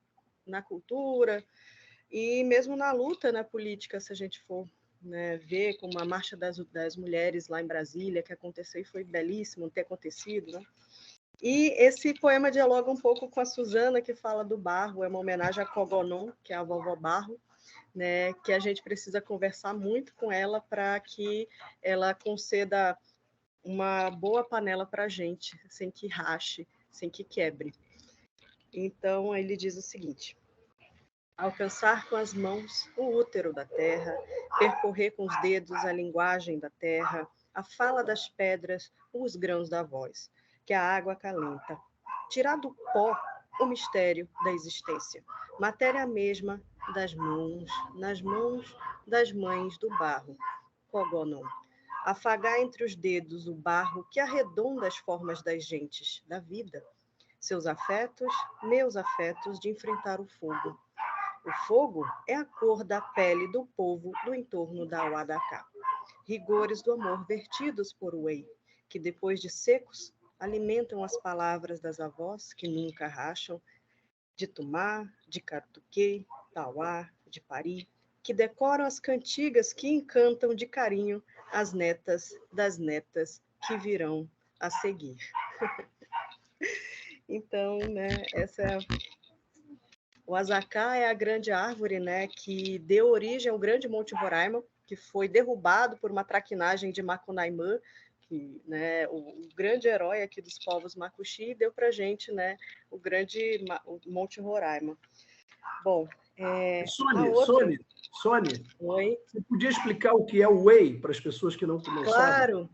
na cultura e mesmo na luta, na política, se a gente for, né, ver como a Marcha das Mulheres lá em Brasília, que aconteceu e foi belíssimo ter acontecido, né? E esse poema dialoga um pouco com a Suzana, que fala do barro, é uma homenagem a Cogonon, que é a vovó Barro, né, que a gente precisa conversar muito com ela para que ela conceda uma boa panela para a gente, sem que rache, sem que quebre. Então, ele diz o seguinte: alcançar com as mãos o útero da terra, percorrer com os dedos a linguagem da terra, a fala das pedras, os grãos da voz, que a água acalenta. Tirar do pó o mistério da existência, matéria mesma das mãos, nas mãos das mães do barro, Cogonon. Afagar entre os dedos o barro que arredonda as formas das gentes, da vida. Seus afetos, meus afetos de enfrentar o fogo. O fogo é a cor da pele do povo do entorno da Uadacá. Rigores do amor vertidos por Wei, que depois de secos alimentam as palavras das avós que nunca racham, de Tumá, de Catuquei, Tauá, de Pari, que decoram as cantigas que encantam de carinho as netas das netas que virão a seguir. Então, né, o azacá é a grande árvore, né, que deu origem ao grande Monte Roraima, que foi derrubado por uma traquinagem de Macunaímã, que, né, o grande herói aqui dos povos Macuxi, deu para a gente, né, o Monte Roraima. Bom, Sônia, oi? Você podia explicar o que é o Wei para as pessoas que não sabem? Claro.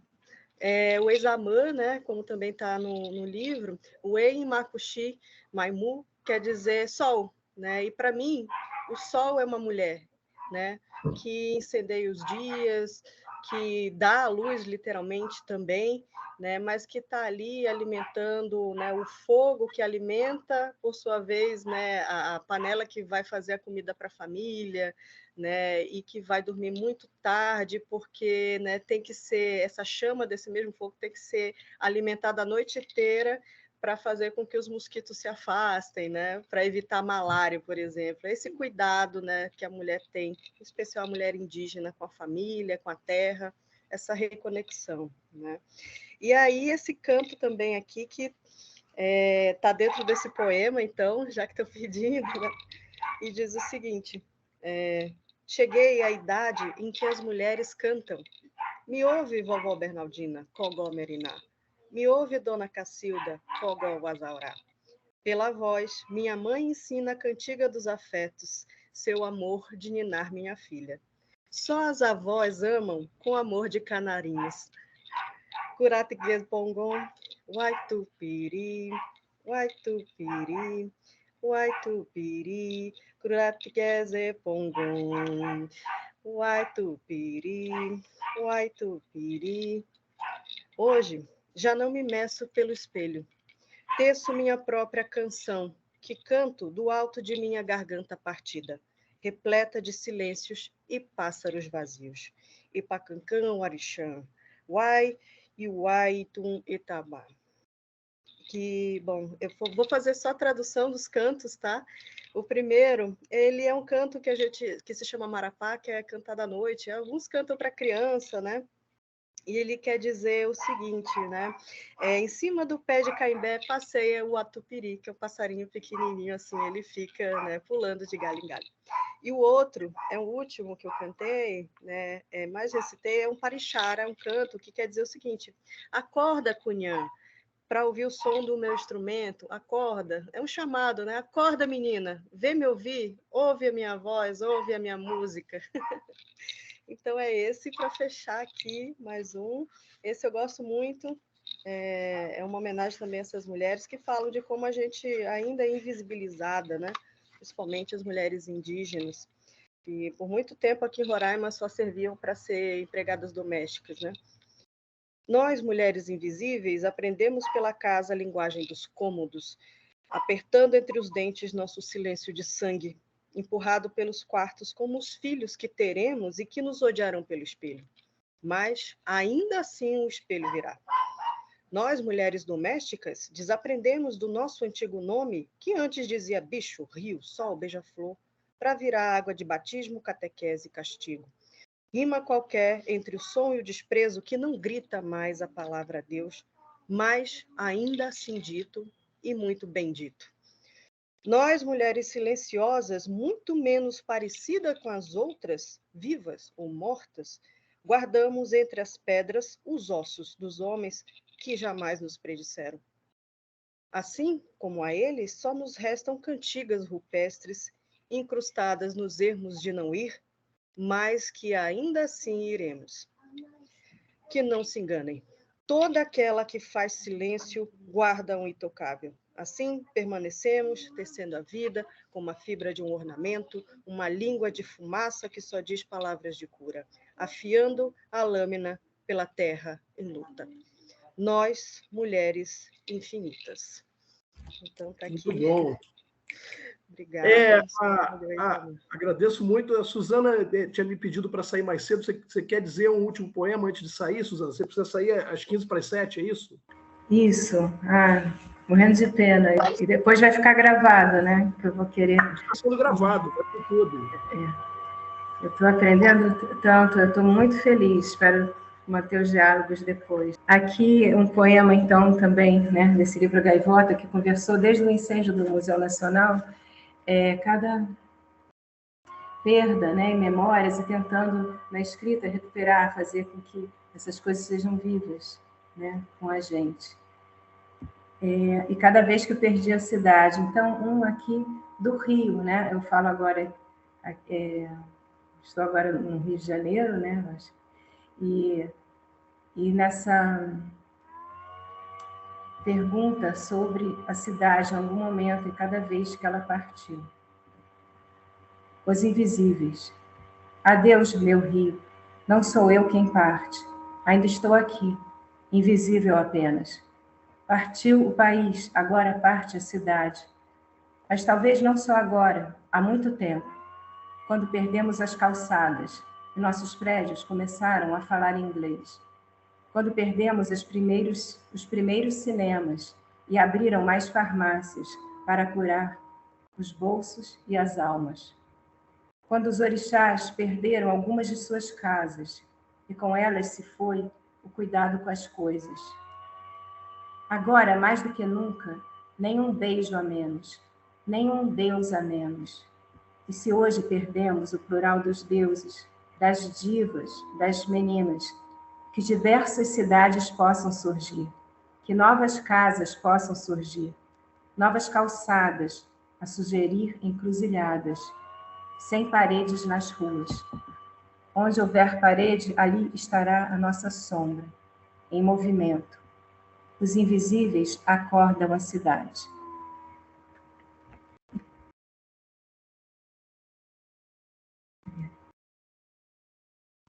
O Ex-Amã, né, como também está no livro, o Wei em Macuxi, Maimu, quer dizer sol, né? E para mim, o sol é uma mulher, né, que incendeia os dias, que dá a luz literalmente também, né, mas que está ali alimentando, né, o fogo que alimenta, por sua vez, né, a panela que vai fazer a comida para a família, né, e que vai dormir muito tarde, porque, né, tem que ser, essa chama desse mesmo fogo tem que ser alimentada a noite inteira para fazer com que os mosquitos se afastem, né, para evitar malária, por exemplo. Esse cuidado, né, que a mulher tem, em especial a mulher indígena, com a família, com a terra, essa reconexão, né. E aí esse canto também aqui que está dentro desse poema, então, já que estou pedindo, né, e diz o seguinte: cheguei à idade em que as mulheres cantam. Me ouve, vovó Bernardina, Cogó Meriná. Me ouve, dona Cacilda, Cogó Wazaurá. Pela voz, minha mãe ensina a cantiga dos afetos, seu amor de ninar minha filha. Só as avós amam com amor de canarinhos. Curatigues Pongon, Waitupiri, Waitupiri, Waitupiri, Curatigues Pongon, Waitupiri, Waitupiri. Hoje, já não me meço pelo espelho. Teço minha própria canção, que canto do alto de minha garganta partida, repleta de silêncios e pássaros vazios. Ipacancã, Arixã, Uai e Uai Tum Itabá. Que, bom, eu vou fazer só a tradução dos cantos, tá? O primeiro, ele é um canto que se chama Marapá, que é cantado à noite. Alguns cantam para criança, né? E ele quer dizer o seguinte, né? Em cima do pé de caimbé passeia o atupiri, que é um passarinho pequenininho, assim, ele fica, né, pulando de galho em galho. E o outro, é o último que eu cantei, né, mais recitei, é um parixara, um canto que quer dizer o seguinte: acorda, cunhã, para ouvir o som do meu instrumento, acorda. É um chamado, né? Acorda, menina, vem me ouvir, ouve a minha voz, ouve a minha música. Então é esse, para fechar aqui, mais um. Esse eu gosto muito, é uma homenagem também a essas mulheres que falam de como a gente ainda é invisibilizada, né? Principalmente as mulheres indígenas, que por muito tempo aqui em Roraima só serviam para ser empregadas domésticas, né? Nós, mulheres invisíveis, aprendemos pela casa a linguagem dos cômodos, apertando entre os dentes nosso silêncio de sangue, empurrado pelos quartos como os filhos que teremos e que nos odiarão pelo espelho. Mas, ainda assim, o espelho virá. Nós, mulheres domésticas, desaprendemos do nosso antigo nome, que antes dizia bicho, rio, sol, beija-flor, para virar água de batismo, catequese e castigo. Rima qualquer entre o som e o desprezo que não grita mais a palavra Deus, mas ainda assim dito e muito bendito. Nós, mulheres silenciosas, muito menos parecidas com as outras, vivas ou mortas, guardamos entre as pedras os ossos dos homens que jamais nos predisseram. Assim como a eles, só nos restam cantigas rupestres, incrustadas nos ermos de não ir, mas que ainda assim iremos. Que não se enganem. Toda aquela que faz silêncio guarda um intocável. Assim, permanecemos, tecendo a vida como a fibra de um ornamento, uma língua de fumaça que só diz palavras de cura, afiando a lâmina pela terra em luta. Nós, mulheres infinitas. Então, está aqui. Muito bom. Obrigada. Agradeço muito. A Suzana tinha me pedido para sair mais cedo. Você quer dizer um último poema antes de sair, Suzana? Você precisa sair às 6:45, é isso? Isso. Morrendo de pena. E depois vai ficar gravado, né? Que eu vou querer. Está sendo gravado, vai por tudo. Eu estou aprendendo tanto, eu estou muito feliz. Espero manter os diálogos depois. Aqui um poema, então, também, né, desse livro Gaivota, que conversou desde o incêndio do Museu Nacional, cada perda, né, em memórias, e tentando, na escrita, recuperar, fazer com que essas coisas sejam vivas, né, com a gente. E cada vez que eu perdi a cidade. Então, um aqui do Rio, né, eu falo agora, estou agora no Rio de Janeiro, né, e nessa pergunta sobre a cidade em algum momento e cada vez que ela partiu. Os invisíveis. Adeus, meu rio. Não sou eu quem parte. Ainda estou aqui, invisível apenas. Partiu o país, agora parte a cidade. Mas talvez não só agora, há muito tempo, quando perdemos as calçadas e nossos prédios começaram a falar inglês. Quando perdemos os primeiros cinemas e abriram mais farmácias para curar os bolsos e as almas. Quando os orixás perderam algumas de suas casas e com elas se foi o cuidado com as coisas. Agora, mais do que nunca, nenhum beijo a menos, nenhum Deus a menos. E se hoje perdemos o plural dos deuses, das divas, das meninas, que diversas cidades possam surgir, que novas casas possam surgir, novas calçadas a sugerir encruzilhadas, sem paredes nas ruas. Onde houver parede, ali estará a nossa sombra, em movimento. Os invisíveis acordam a cidade.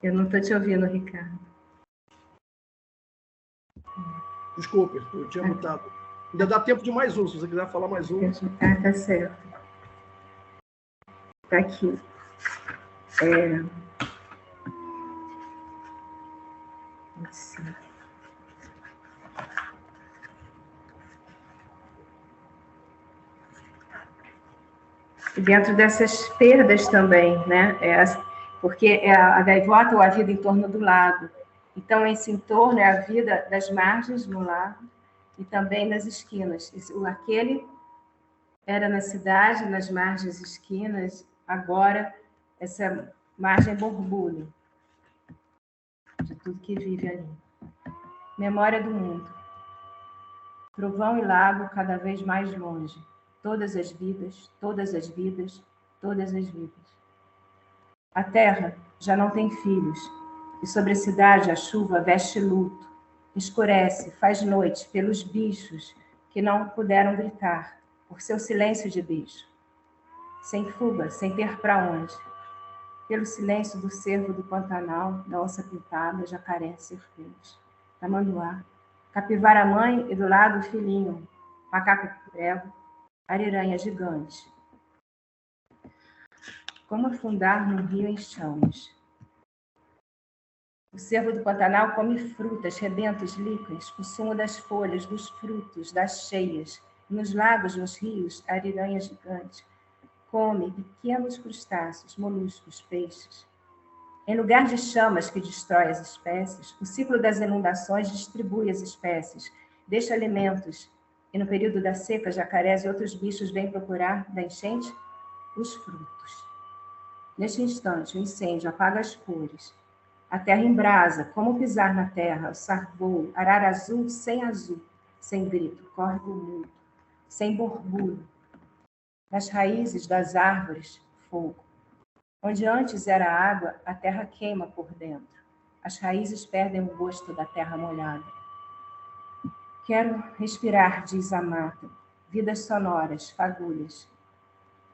Eu não estou te ouvindo, Ricardo. Desculpe, eu tinha mutado. Ainda dá tempo de mais um, se você quiser falar mais um. Tá certo. Tá aqui. E dentro dessas perdas também, né? Porque a gaivota ou a vida em torno do lago. Então, esse entorno é a vida das margens no lago e também nas esquinas. Aquele era na cidade, nas margens esquinas, agora essa margem borbulha de tudo que vive ali. Memória do mundo. Trovão e lago cada vez mais longe. Todas as vidas, todas as vidas, todas as vidas. A terra já não tem filhos, e sobre a cidade a chuva veste luto, escurece, faz noite pelos bichos que não puderam gritar, por seu silêncio de bicho. Sem fuga, sem ter para onde. Pelo silêncio do cervo do Pantanal, da onça pintada, jacaré, serpente, tamanduá, capivara-mãe e do lado o filhinho, macaco prego, ariranha gigante. Como afundar num rio em chamas. O cervo do Pantanal come frutas, rebentos, líquens, o sumo das folhas, dos frutos, das cheias. Nos lagos, nos rios, ariranha gigante. Come pequenos crustáceos, moluscos, peixes. Em lugar de chamas que destrói as espécies, o ciclo das inundações distribui as espécies, deixa alimentos, e no período da seca, jacarés e outros bichos vêm procurar, da enchente, os frutos. Neste instante, o incêndio apaga as cores. A terra embrasa, como pisar na terra, o sarvou, arara azul, sem grito, córrego mudo, sem borbulho. Nas raízes das árvores, fogo. Onde antes era água, a terra queima por dentro. As raízes perdem o gosto da terra molhada. Quero respirar, diz a mata, vidas sonoras, fagulhas.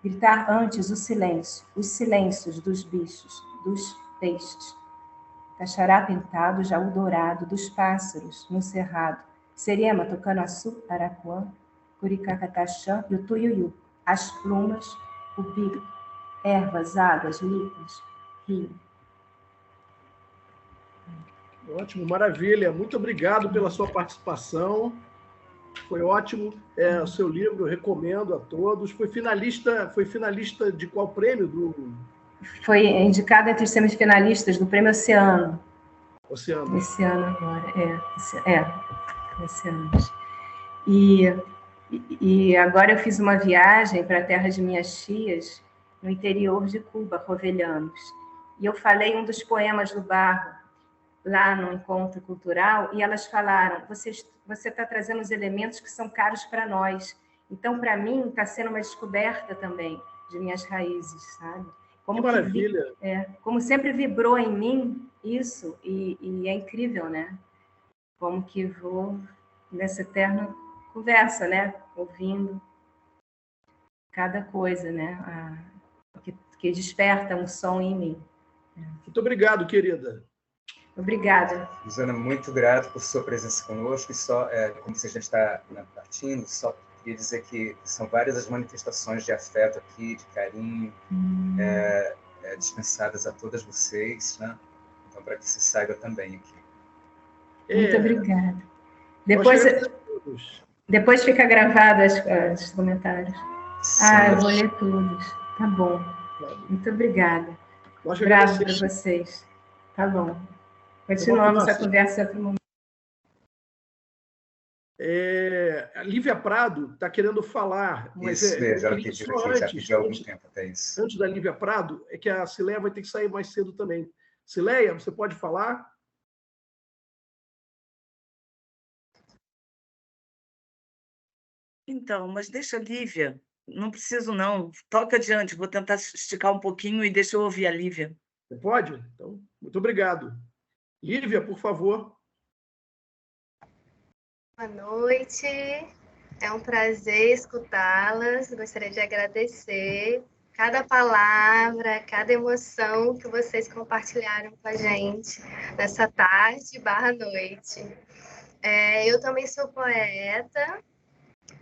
Gritar antes o silêncio, os silêncios dos bichos, dos peixes. Taxará pintado, jaú dourado, dos pássaros, no cerrado. Serema tocando açu, araquã, curicacataxã e o tuiuiu. As plumas, o bico, ervas, águas, líquidos, rio. Ótimo, maravilha. Muito obrigado pela sua participação. Foi ótimo. O seu livro, eu recomendo a todos. Foi finalista de qual prêmio? Foi indicado entre os semifinalistas do Prêmio Oceano. Oceano. Esse ano agora, esse ano. E agora eu fiz uma viagem para a terra de minhas tias, no interior de Cuba, Rovelianos. E eu falei um dos poemas do Barro, lá no encontro cultural, e elas falaram, você está trazendo os elementos que são caros para nós. Então, para mim, está sendo uma descoberta também de minhas raízes, sabe? Que maravilha! Como sempre vibrou em mim isso, e é incrível, né? Como que vou nessa eterna conversa, né? Ouvindo cada coisa, né? Que desperta um som em mim. Muito obrigado, querida. Obrigada. Suzana, muito grato por sua presença conosco. E só, como você já está partindo, só queria dizer que são várias as manifestações de afeto aqui, de carinho, dispensadas a todas vocês, né? Então, para que se saiba também aqui. Muito obrigada. Depois fica gravado os comentários. Sim, eu vou ler todos. Tá bom. Muito obrigada. Gravo para vocês. Tá bom. Continuamos a conversa em outro momento. A Lívia Prado está querendo falar. Mas isso mesmo, ela pediu aqui, já pediu há algum tempo até isso. Antes da Lívia Prado, é que a Cileia vai ter que sair mais cedo também. Cileia, você pode falar? Então, mas deixa a Lívia. Não preciso, não. Toca adiante. Vou tentar esticar um pouquinho e deixa eu ouvir a Lívia. Você pode? Então, muito obrigado. Lívia, por favor. Boa noite. É um prazer escutá-las. Gostaria de agradecer cada palavra, cada emoção que vocês compartilharam com a gente nessa tarde/noite. Eu também sou poeta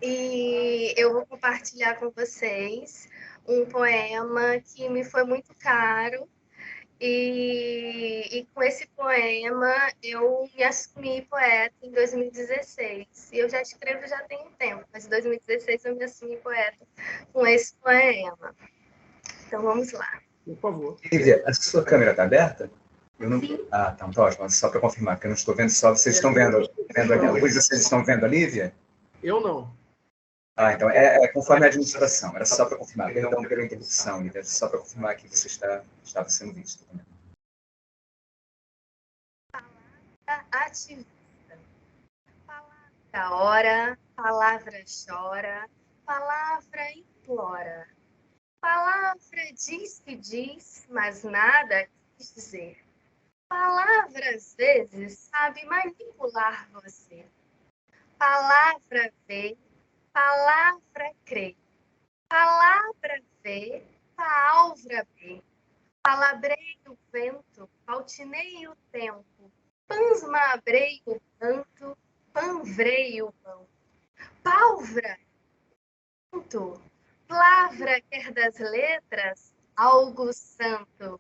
e eu vou compartilhar com vocês um poema que me foi muito caro. E com esse poema eu me assumi poeta em 2016. E eu já escrevo já tem um tempo, mas em 2016 eu me assumi poeta com esse poema. Então vamos lá. Por favor. Lívia, a sua câmera está aberta? Eu não... Ah, tá ótimo. Só para confirmar, porque eu não estou vendo só. Vocês estão vendo a Luísa? Vocês estão vendo a Lívia? Eu não. Ah, então é conforme a administração. Era só para confirmar. Perdão pela interrupção, Lívia. Só para confirmar que você estava sendo visto também. Palavra ativista. Palavra ora, palavra chora, palavra implora. Palavra diz que diz, mas nada quis dizer. Palavra, às vezes, sabe manipular você. Palavra vê, palavra crê. Palavra vê, palavra vê. Palabrei o vento, faltinei o tempo. Pansmabrei o canto, panvrei o pão. Pálvra, canto. Plavra quer das letras, algo santo.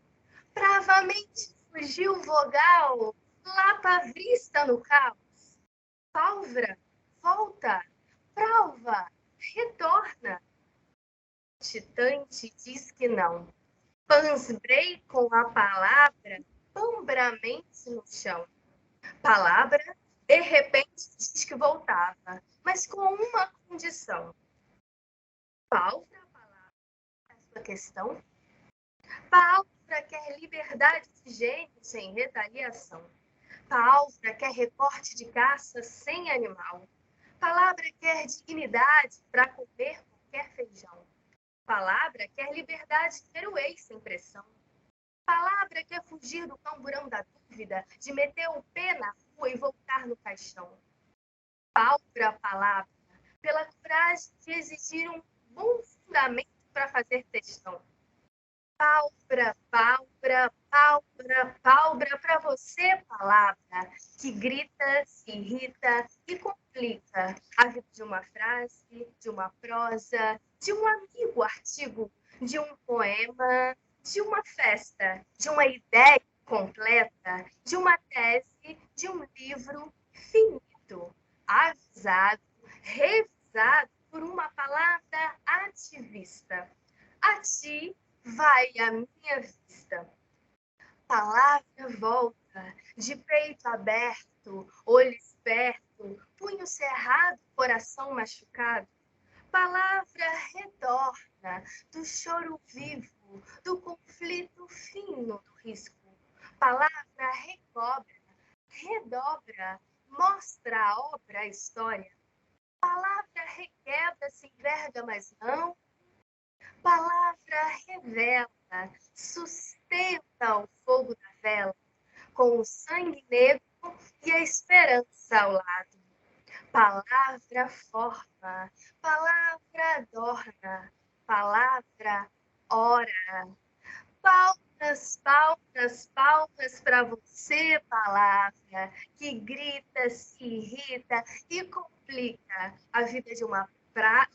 Bravamente fugiu vogal, lapavista no caos. Pálvra, volta, prova, retorna. Titante diz que não. Pansbrei com a palavra, pambramente no chão. Palavra, de repente, diz que voltava, mas com uma condição. Pálvra, palavra, é a sua questão? Pálvra quer liberdade de gênio sem retaliação. Pálvra quer recorte de caça sem animal. Palavra quer dignidade para comer qualquer feijão. Palavra quer liberdade de ter o ex sem pressão. Palavra quer fugir do camburão da dúvida, de meter o pé na rua e voltar no caixão. Pálvra, palavra, pela coragem de exigir um bom fundamento para fazer textão. Pálvra, pálvra, pálvra, pálvra para você, palavra, que grita, se irrita e complica a vida de uma frase, de uma prosa, de um amigo artigo, de um poema, de uma festa, de uma ideia completa, de uma tese, de um livro finito, avisado, revisado por uma palavra ativista. A ti vai a minha vista. Palavra volta, de peito aberto, olho esperto, punho cerrado, coração machucado. Palavra retorna, do choro vivo, do conflito fino do risco. Palavra recobra, redobra, mostra a obra, a história. Palavra requebra, se enverga, mas não. Palavra revela, sustenta o fogo da vela, com o sangue negro e a esperança ao lado. Palavra forma, palavra adorna, palavra ora. Palmas, palmas, palmas para você, palavra, que grita, se irrita e complica a vida de uma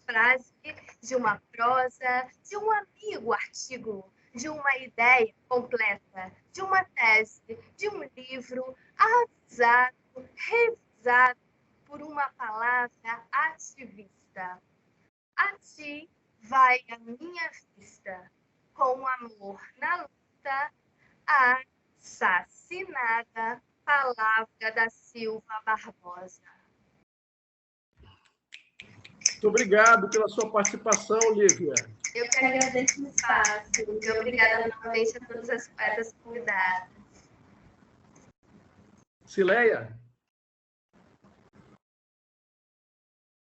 frase, de uma prosa, de um amigo artigo, de uma ideia completa, de uma tese, de um livro avisado, revisado por uma palavra ativista. A ti vai a minha vista, com amor na luta, a assassinada Palavra da Silva Barbosa. Muito obrigado pela sua participação, Lívia. Eu que agradeço o espaço. Muito obrigada novamente a todas as poetas convidadas. Cileia?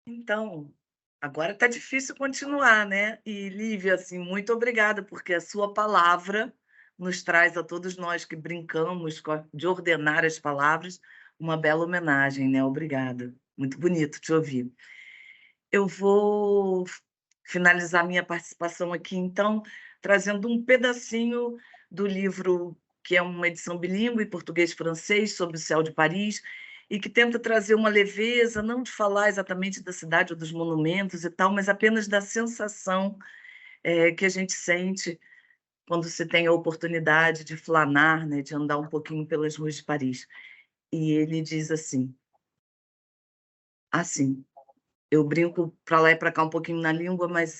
Então, agora está difícil continuar, né? E, Lívia, assim, muito obrigada, porque a sua palavra nos traz a todos nós que brincamos de ordenar as palavras uma bela homenagem, né? Obrigada. Muito bonito te ouvir. Eu vou finalizar minha participação aqui, então, trazendo um pedacinho do livro, que é uma edição bilíngue, português e francês, sobre o céu de Paris, e que tenta trazer uma leveza, não de falar exatamente da cidade ou dos monumentos e tal, mas apenas da sensação que a gente sente quando se tem a oportunidade de flanar, né, de andar um pouquinho pelas ruas de Paris. E ele diz assim, eu brinco para lá e para cá um pouquinho na língua, mas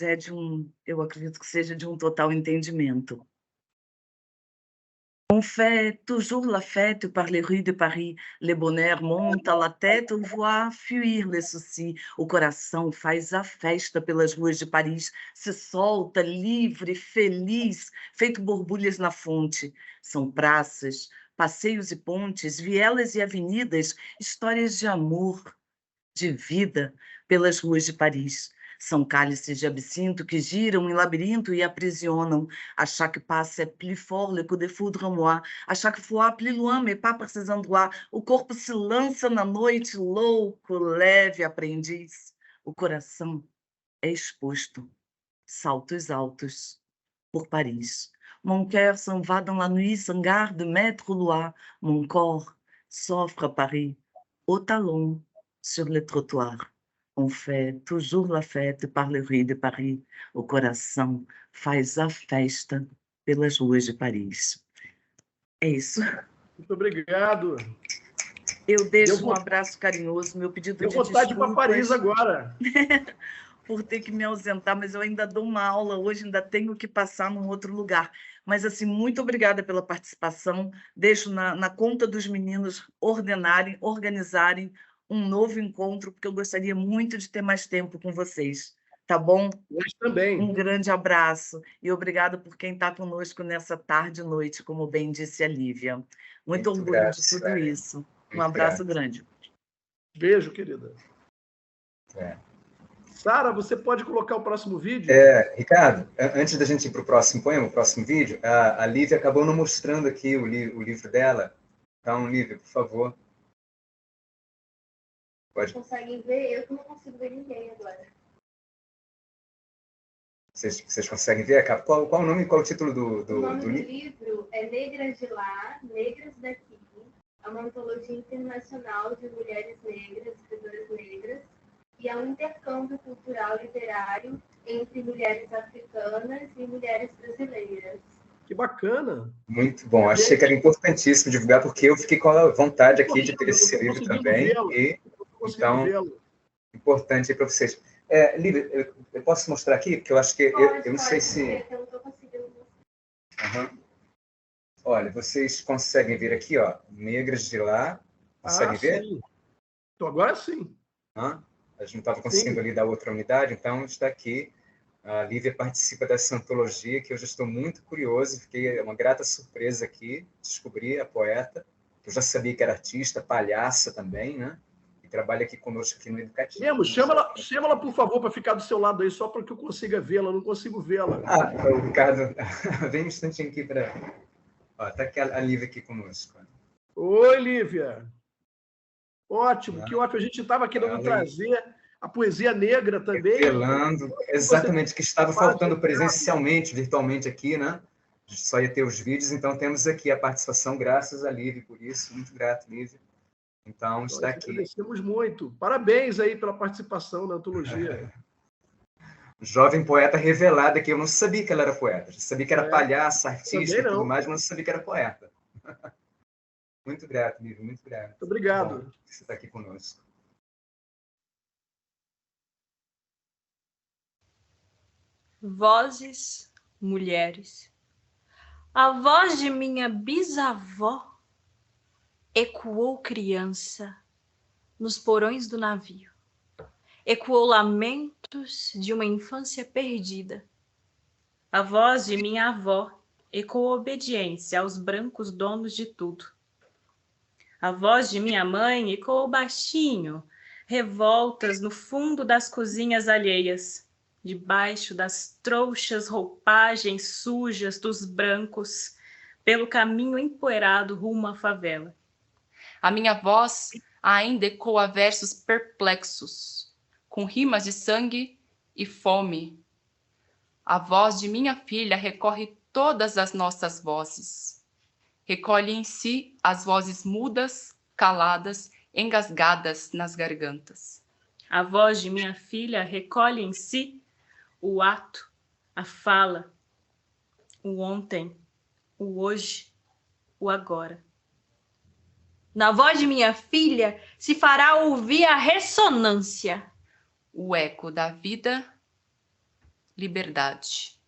eu acredito que seja de um total entendimento. On fait toujours la fête par les rues de Paris. Le bonheur monte à la tête, on voit fuir les soucis. O coração faz a festa pelas ruas de Paris. Se solta, livre, feliz, feito borbulhas na fonte. São praças, passeios e pontes, vielas e avenidas, histórias de amor, de vida pelas ruas de Paris. São cálices de absinto que giram em labirinto e aprisionam. À chaque passe é plus fort le coup de foudre en moi. À chaque fois, plus loin, mais pas par ses endroits. O corpo se lança na noite, louco, leve aprendiz. O coração é exposto, saltos altos, por Paris. Mon cœur s'en va dans la nuit sans garde, maître Loire. Mon corps s'offre à Paris, au talon, sur le trottoir. On fait toujours la fête par les rues de Paris. O coração faz a festa pelas ruas de Paris. É isso. Muito obrigado. Eu deixo um abraço carinhoso, meu pedido de desculpas. Deu vontade de ir para Paris agora. Por ter que me ausentar, mas eu ainda dou uma aula hoje, ainda tenho que passar num outro lugar. Mas, assim, muito obrigada pela participação. Deixo na conta dos meninos organizarem um novo encontro, porque eu gostaria muito de ter mais tempo com vocês. Tá bom? Nós também. Um grande abraço e obrigado por quem está conosco nessa tarde e noite, como bem disse a Lívia. Muito orgulho de tudo isso. Um abraço grande. Beijo, querida. Sara, você pode colocar o próximo vídeo? Ricardo, antes da gente ir para o próximo poema, o próximo vídeo, a Lívia acabou não mostrando aqui o livro dela. Então, Lívia, por favor. Pode. Vocês conseguem ver? Eu que não consigo ver ninguém agora. Vocês conseguem ver? Qual o nome e qual o título do O nome do livro é Negras de Lá, Negras daqui. É uma antologia internacional de mulheres negras, escritoras negras, e é um intercâmbio cultural literário entre mulheres africanas e mulheres brasileiras. Que bacana! Muito bom. Achei que era importantíssimo divulgar, porque eu fiquei com a vontade aqui de ter esse livro também. Então, importante para vocês. Lívia, eu posso mostrar aqui? Porque eu acho que... eu não sei se... Eu não estou conseguindo mostrar. Olha, vocês conseguem ver aqui, ó, Negras de Lá. Conseguem ver? Sim. Então, agora sim. A gente não estava conseguindo ali da outra unidade, então está aqui. A Lívia participa dessa antologia, que eu já estou muito curioso, fiquei uma grata surpresa aqui, descobri a poeta, que eu já sabia que era artista, palhaça também, né? E trabalha aqui conosco aqui no Educativo. Chama-la, por favor, para ficar do seu lado aí, só para que eu consiga vê-la, eu não consigo vê-la. O Ricardo, vem um instantinho aqui para... Está aqui a Lívia aqui conosco. Oi, Lívia. Ótimo, que ótimo. A gente estava querendo trazer a poesia negra também. Revelando, exatamente, que estava faltando presencialmente, virtualmente aqui, né? A gente só ia ter os vídeos, então temos aqui a participação, graças a Lívia, por isso. Muito grato, Lívia. Então, está aqui. Agradecemos muito. Parabéns aí pela participação na antologia. Jovem poeta revelada, que eu não sabia que ela era poeta. Eu sabia que era palhaça, artista e tudo mais, mas não sabia que era poeta. Muito grato, Lívia, muito grato. Muito obrigado. Bom, você está aqui conosco. Vozes, mulheres. A voz de minha bisavó ecoou criança nos porões do navio. Ecoou lamentos de uma infância perdida. A voz de minha avó ecoou obediência aos brancos donos de tudo. A voz de minha mãe ecoou baixinho, revoltas no fundo das cozinhas alheias, debaixo das trouxas roupagens sujas dos brancos, pelo caminho empoeirado rumo à favela. A minha voz ainda ecoa versos perplexos, com rimas de sangue e fome. A voz de minha filha recorre todas as nossas vozes. Recolhe em si as vozes mudas, caladas, engasgadas nas gargantas. A voz de minha filha recolhe em si o ato, a fala, o ontem, o hoje, o agora. Na voz de minha filha se fará ouvir a ressonância, o eco da vida, liberdade.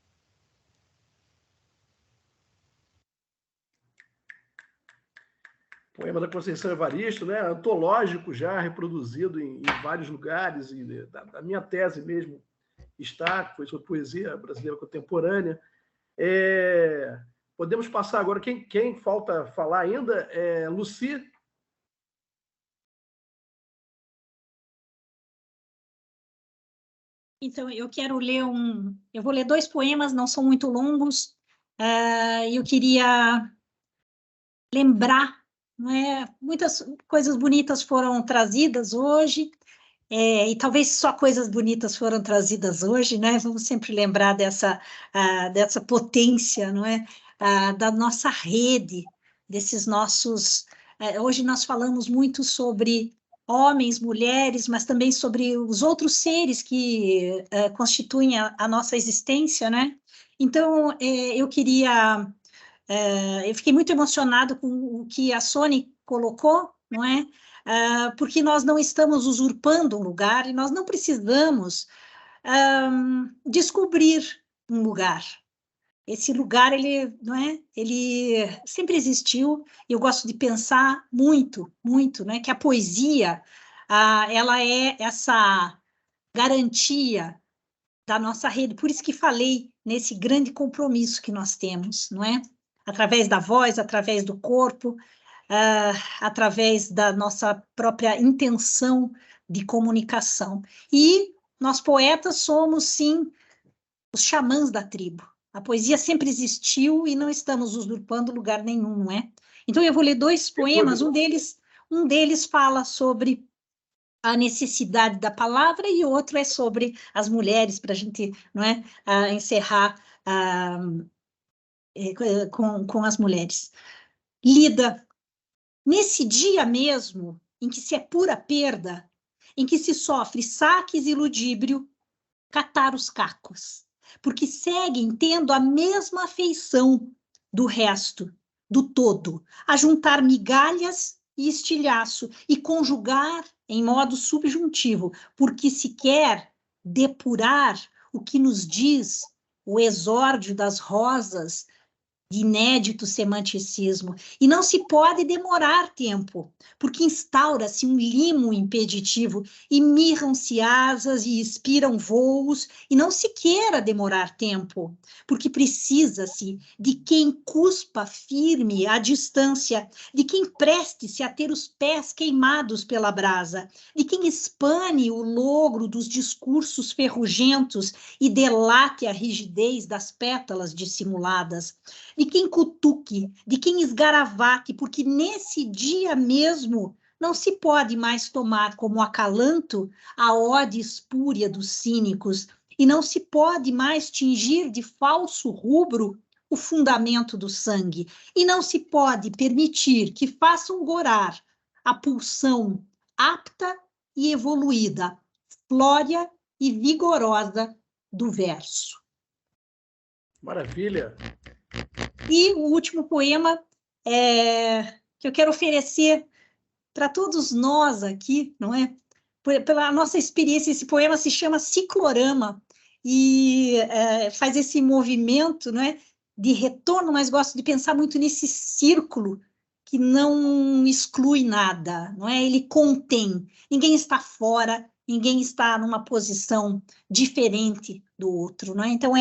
Poema da Conceição Evaristo, né? Antológico já, reproduzido em vários lugares, e da minha tese mesmo está, que foi sobre poesia brasileira contemporânea. Podemos passar agora, quem falta falar ainda é Lucy. Então, eu vou ler 2 poemas, não são muito longos. Eu queria lembrar, né? Muitas coisas bonitas foram trazidas hoje, e talvez só coisas bonitas foram trazidas hoje, né? Vamos sempre lembrar dessa potência, não é? Da nossa rede, desses nossos... hoje nós falamos muito sobre homens, mulheres, mas também sobre os outros seres que constituem a nossa existência, né? Então, eu fiquei muito emocionada com o que a Sônia colocou, não é? Porque nós não estamos usurpando um lugar e nós não precisamos descobrir um lugar. Esse lugar, não é? Ele sempre existiu. Eu gosto de pensar muito, né? Que a poesia, ela é essa garantia da nossa rede. Por isso que falei nesse grande compromisso que nós temos, não é? Através da voz, através do corpo, através da nossa própria intenção de comunicação. E nós poetas somos, sim, os xamãs da tribo. A poesia sempre existiu e não estamos usurpando lugar nenhum, não é? Então, eu vou ler 2 poemas, um deles fala sobre a necessidade da palavra e outro é sobre as mulheres, para a gente, não é, encerrar com as mulheres. Lida, nesse dia mesmo em que se é pura perda, em que se sofre saques e ludíbrio, catar os cacos, porque seguem tendo a mesma afeição do resto, do todo, a juntar migalhas e estilhaço e conjugar em modo subjuntivo, porque se quer depurar o que nos diz o exórdio das rosas de inédito semanticismo, e não se pode demorar tempo, porque instaura-se um limo impeditivo, e mirram-se asas e expiram voos, e não se queira demorar tempo, porque precisa-se de quem cuspa firme à distância, de quem preste-se a ter os pés queimados pela brasa, de quem espane o logro dos discursos ferrugentos e delate a rigidez das pétalas dissimuladas, de quem cutuque, de quem esgaravaque, porque nesse dia mesmo não se pode mais tomar como acalanto a ode espúria dos cínicos, e não se pode mais tingir de falso rubro o fundamento do sangue, e não se pode permitir que façam gorar a pulsão apta e evoluída, flórea e vigorosa do verso. Maravilha! E o último poema que eu quero oferecer para todos nós aqui, não é? Pela nossa experiência, esse poema se chama Ciclorama e faz esse movimento, não é, de retorno, mas gosto de pensar muito nesse círculo que não exclui nada, não é? Ele contém, ninguém está fora, ninguém está numa posição diferente do outro, não é? Então,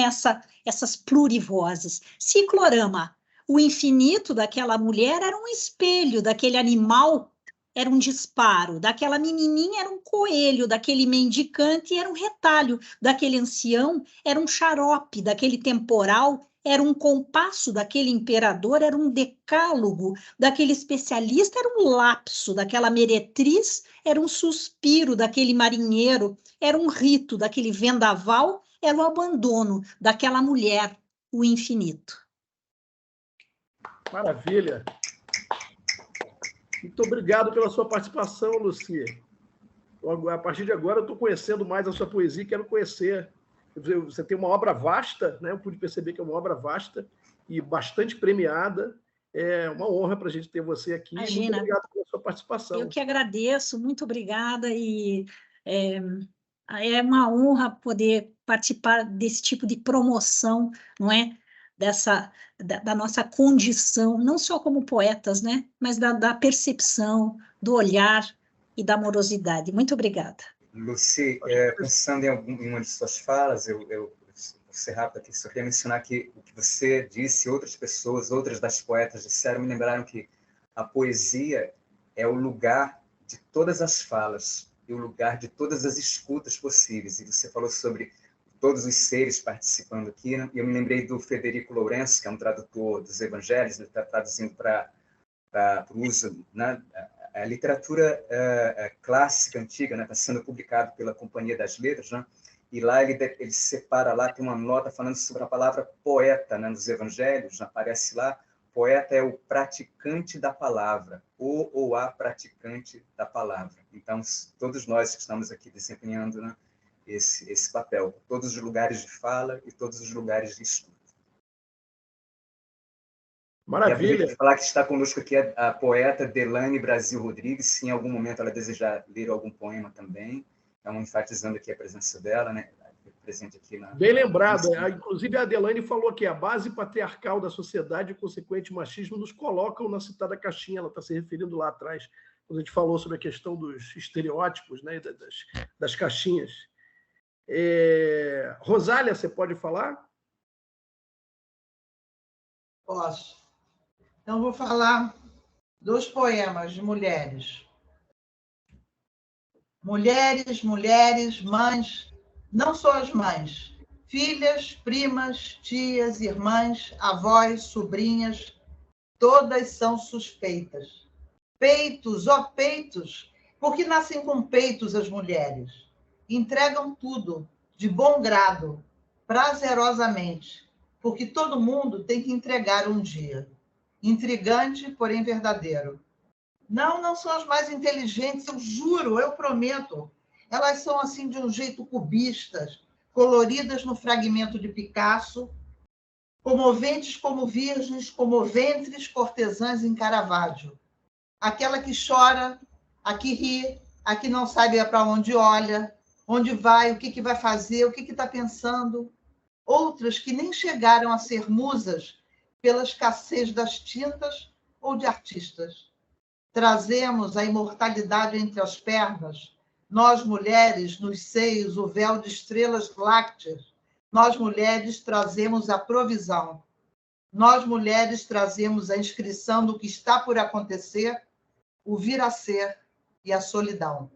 essas plurivozes. Ciclorama, o infinito daquela mulher era um espelho, daquele animal era um disparo, daquela menininha era um coelho, daquele mendicante era um retalho, daquele ancião era um xarope, daquele temporal era um compasso, daquele imperador era um decálogo, daquele especialista era um lapso, daquela meretriz era um suspiro, daquele marinheiro era um rito, daquele vendaval era o abandono, daquela mulher o infinito. Maravilha! Muito obrigado pela sua participação, Lucy. A partir de agora, eu estou conhecendo mais a sua poesia, quero conhecer. Você tem uma obra vasta, né? Eu pude perceber que é uma obra vasta e bastante premiada. É uma honra para a gente ter você aqui. Imagina. Muito obrigado pela sua participação. Eu que agradeço, muito obrigada. E é uma honra poder participar desse tipo de promoção, não é? da nossa condição, não só como poetas, né, mas da percepção, do olhar e da amorosidade. Muito obrigada. Lucy, pensando em uma de suas falas, eu vou ser rápido aqui, só queria mencionar que o que você disse, outras pessoas, outras das poetas disseram, me lembraram que a poesia é o lugar de todas as falas e o lugar de todas as escutas possíveis. E você falou sobre todos os seres participando aqui, né? E eu me lembrei do Federico Lourenço, que é um tradutor dos evangelhos, ele está traduzindo para o uso, né? A literatura clássica, antiga, né? Está sendo publicado pela Companhia das Letras, né? E lá ele separa, lá tem uma nota falando sobre a palavra poeta, né? Nos evangelhos, aparece lá, poeta é o praticante da palavra, ou a praticante da palavra. Então, todos nós que estamos aqui desempenhando, né, esse papel, todos os lugares de fala e todos os lugares de estudo. Maravilha. E falar que está conosco aqui a poeta Delane Brasil Rodrigues, se em algum momento ela desejar ler algum poema também, então enfatizando aqui a presença dela, né, presente aqui na... Bem lembrado. Inclusive, a Delane falou que a base patriarcal da sociedade e o consequente machismo nos colocam na citada caixinha. Ela está se referindo lá atrás, quando a gente falou sobre a questão dos estereótipos, né, das caixinhas. Rosália, você pode falar? Posso. Então, vou falar 2 poemas de mulheres. Mulheres, mulheres, mães, não só as mães, filhas, primas, tias, irmãs, avós, sobrinhas, todas são suspeitas. Peitos, ó peitos, porque nascem com peitos as mulheres. Entregam tudo, de bom grado, prazerosamente, porque todo mundo tem que entregar um dia. Intrigante, porém verdadeiro. Não são as mais inteligentes, eu juro, eu prometo. Elas são assim de um jeito cubistas, coloridas no fragmento de Picasso, comoventes como virgens, comoventes cortesãs em Caravaggio. Aquela que chora, a que ri, a que não sabe para onde olha, onde vai, o que vai fazer, o que está pensando. Outras que nem chegaram a ser musas pela escassez das tintas ou de artistas. Trazemos a imortalidade entre as pernas, nós, mulheres, nos seios, o véu de estrelas lácteas. Nós, mulheres, trazemos a provisão. Nós, mulheres, trazemos a inscrição do que está por acontecer, o vir a ser e a solidão.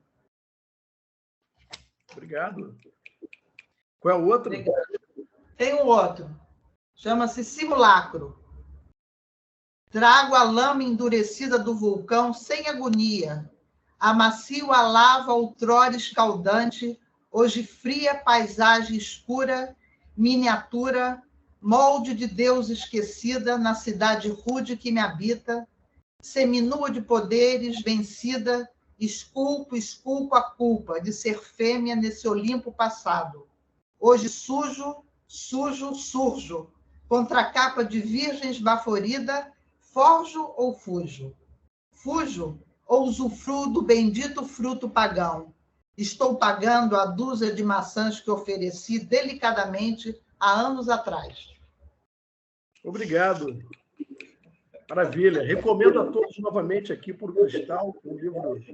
Obrigado. Qual é o outro? Obrigado. Tem um outro. Chama-se Simulacro. Trago a lama endurecida do vulcão sem agonia. Amacio a lava outrora escaldante, hoje fria paisagem escura, miniatura, molde de Deus esquecida na cidade rude que me habita, seminua de poderes, vencida, esculpo a culpa de ser fêmea nesse Olimpo passado. Hoje surjo, contra a capa de virgem esbaforida, forjo ou fujo? Fujo ou usufruo do bendito fruto pagão? Estou pagando a dúzia de maçãs que ofereci delicadamente há anos atrás. Obrigado. Maravilha. Recomendo a todos novamente aqui por Cristal, um livro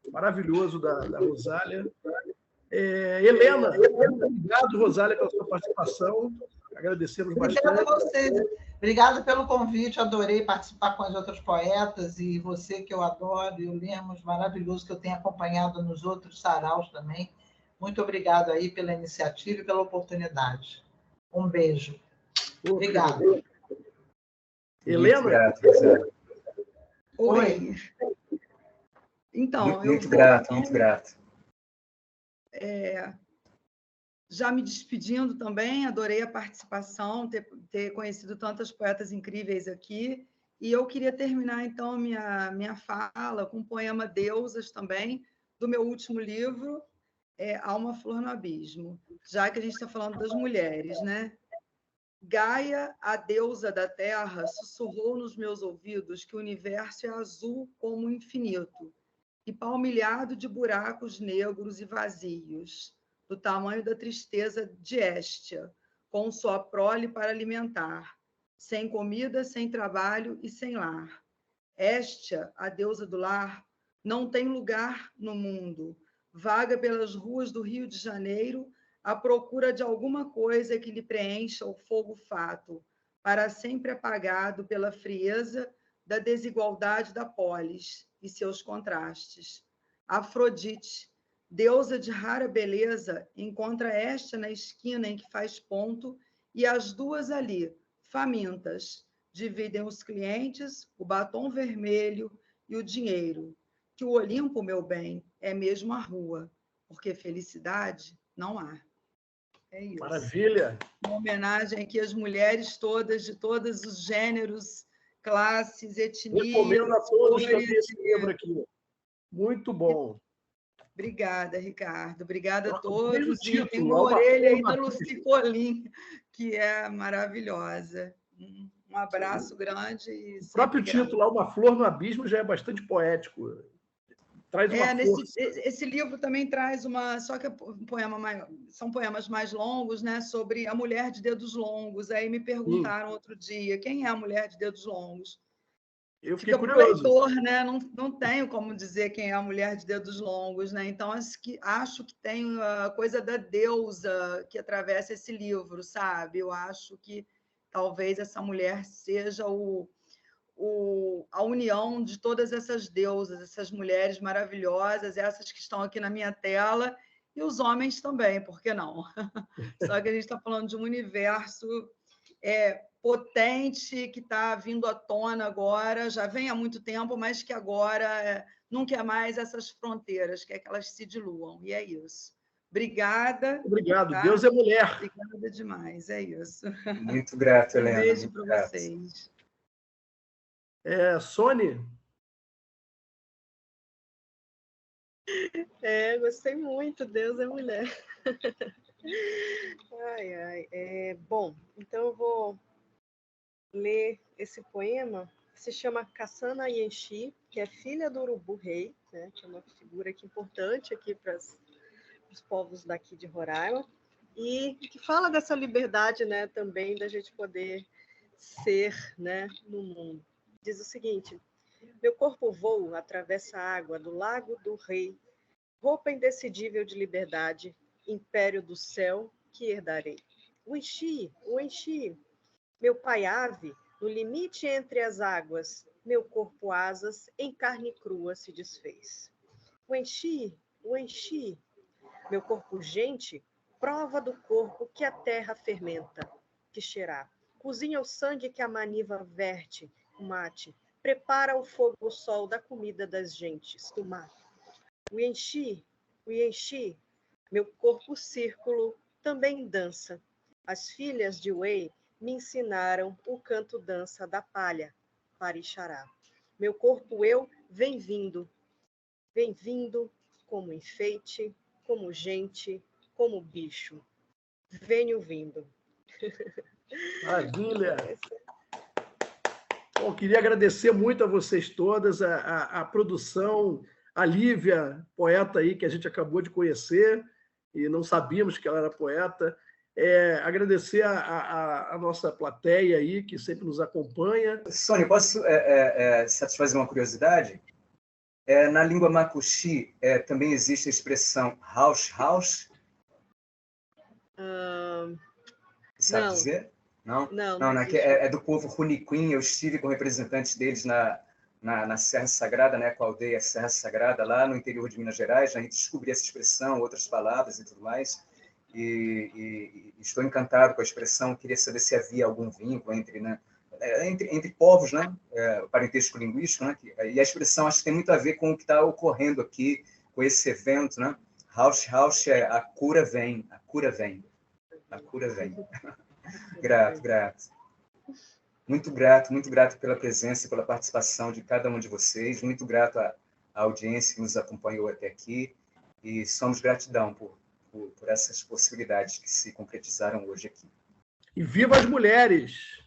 maravilhoso da Rosália. Helena, obrigado, Rosália, pela sua participação. Agradecemos bastante. Obrigada a vocês. Obrigada pelo convite. Adorei participar com as outras poetas e você que eu adoro, e o Lemos, maravilhoso, que eu tenho acompanhado nos outros saraus também. Muito obrigado aí pela iniciativa e pela oportunidade. Um beijo. Obrigada. Helena? Oi. Então, muito grato. Já me despedindo também, adorei a participação, ter conhecido tantas poetas incríveis aqui, e eu queria terminar, então, minha fala com o poema Deusas também, do meu último livro, Há uma Flor no Abismo, já que a gente está falando das mulheres, né? Gaia, a deusa da terra, sussurrou nos meus ouvidos que o universo é azul como o infinito, e palmilhado de buracos negros e vazios, do tamanho da tristeza de Héstia, com sua prole para alimentar, sem comida, sem trabalho e sem lar. Héstia, a deusa do lar, não tem lugar no mundo. Vaga pelas ruas do Rio de Janeiro à procura de alguma coisa que lhe preencha o fogo fato, para sempre apagado pela frieza da desigualdade da polis e seus contrastes. Afrodite, deusa de rara beleza, encontra Héstia na esquina em que faz ponto e as duas ali, famintas, dividem os clientes, o batom vermelho e o dinheiro. Que o Olimpo, meu bem, é mesmo a rua, porque felicidade não há. É isso. Maravilha! Uma homenagem aqui às mulheres todas, de todos os gêneros, classes, etnias. Recomendo a todos cores. também esse livro aqui. Muito bom. Obrigada, Ricardo. Obrigada a Veja o todos. E tem título, uma é uma orelha aí forma da Lucy Colim, que é maravilhosa. Um abraço grande. E O próprio sempre título, lá, Uma Flor no Abismo, já é bastante poético. Traz uma força. Esse livro também traz uma... Só que é são poemas mais longos, né, sobre a mulher de dedos longos. Aí me perguntaram outro dia, quem é a mulher de dedos longos? Eu fiquei Fica para o curioso. leitor, né? Não tenho como dizer quem é a mulher de dedos longos, né? Então, acho que tem a coisa da deusa que atravessa esse livro, sabe? Eu acho que talvez essa mulher seja a união de todas essas deusas, essas mulheres maravilhosas, essas que estão aqui na minha tela, e os homens também, por que não? Só que a gente está falando de um universo potente, que está vindo à tona agora, já vem há muito tempo, mas que agora não quer mais essas fronteiras, quer que elas se diluam, e é isso. Obrigada. Obrigado. Tá? Deus é mulher. Obrigada demais, é isso. Muito grato, Helena. Um beijo para vocês. Sônia? Gostei muito. Deus é mulher. Ai, ai. Bom, então eu vou ler esse poema, que se chama Cassana Yenchi, que é filha do urubu-rei, né, que é uma figura importante aqui para os povos daqui de Roraima, e que fala dessa liberdade, né, também da gente poder ser, né, no mundo. Diz o seguinte: meu corpo voa, atravessa a água do lago do rei, roupa indecidível de liberdade, império do céu que herdarei. O enchi, meu pai ave, no limite entre as águas, meu corpo asas, em carne crua se desfez. O enchi, meu corpo gente, prova do corpo que a terra fermenta, que cheirar. Cozinha o sangue que a maniva verte, o mate, prepara o fogo o sol da comida das gentes, do mato. O enchi, meu corpo círculo também dança. As filhas de Wei me ensinaram o canto dança da palha, Parixará. Meu corpo eu vem vindo como enfeite, como gente, como bicho. Venho vindo. Maravilha! Bom, queria agradecer muito a vocês todas, a produção, a Lívia, poeta aí que a gente acabou de conhecer e não sabíamos que ela era poeta. Agradecer a nossa plateia aí, que sempre nos acompanha. Sônia, posso satisfazer uma curiosidade? Na língua macuxi também existe a expressão house? Sabe dizer? Não? Não, é do povo Runiquim. Eu estive com representantes deles na Serra Sagrada, né, com a aldeia Serra Sagrada, lá no interior de Minas Gerais. A gente descobriu essa expressão, outras palavras e tudo mais. E estou encantado com a expressão. Queria saber se havia algum vínculo entre povos, né? Parentesco linguístico, né? E a expressão acho que tem muito a ver com o que está ocorrendo aqui, com esse evento, né? House é a cura vem. Grato. Muito grato pela presença e pela participação de cada um de vocês. Muito grato à audiência que nos acompanhou até aqui. E somos gratidão por essas possibilidades que se concretizaram hoje aqui. E viva as mulheres!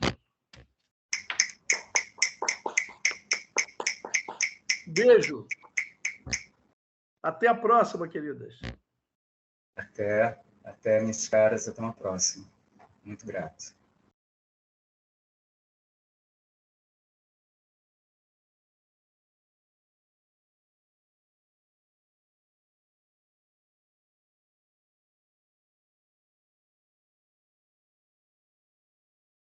Beijo! Até a próxima, queridas. Até, minhas caras. Até uma próxima. Muito grato.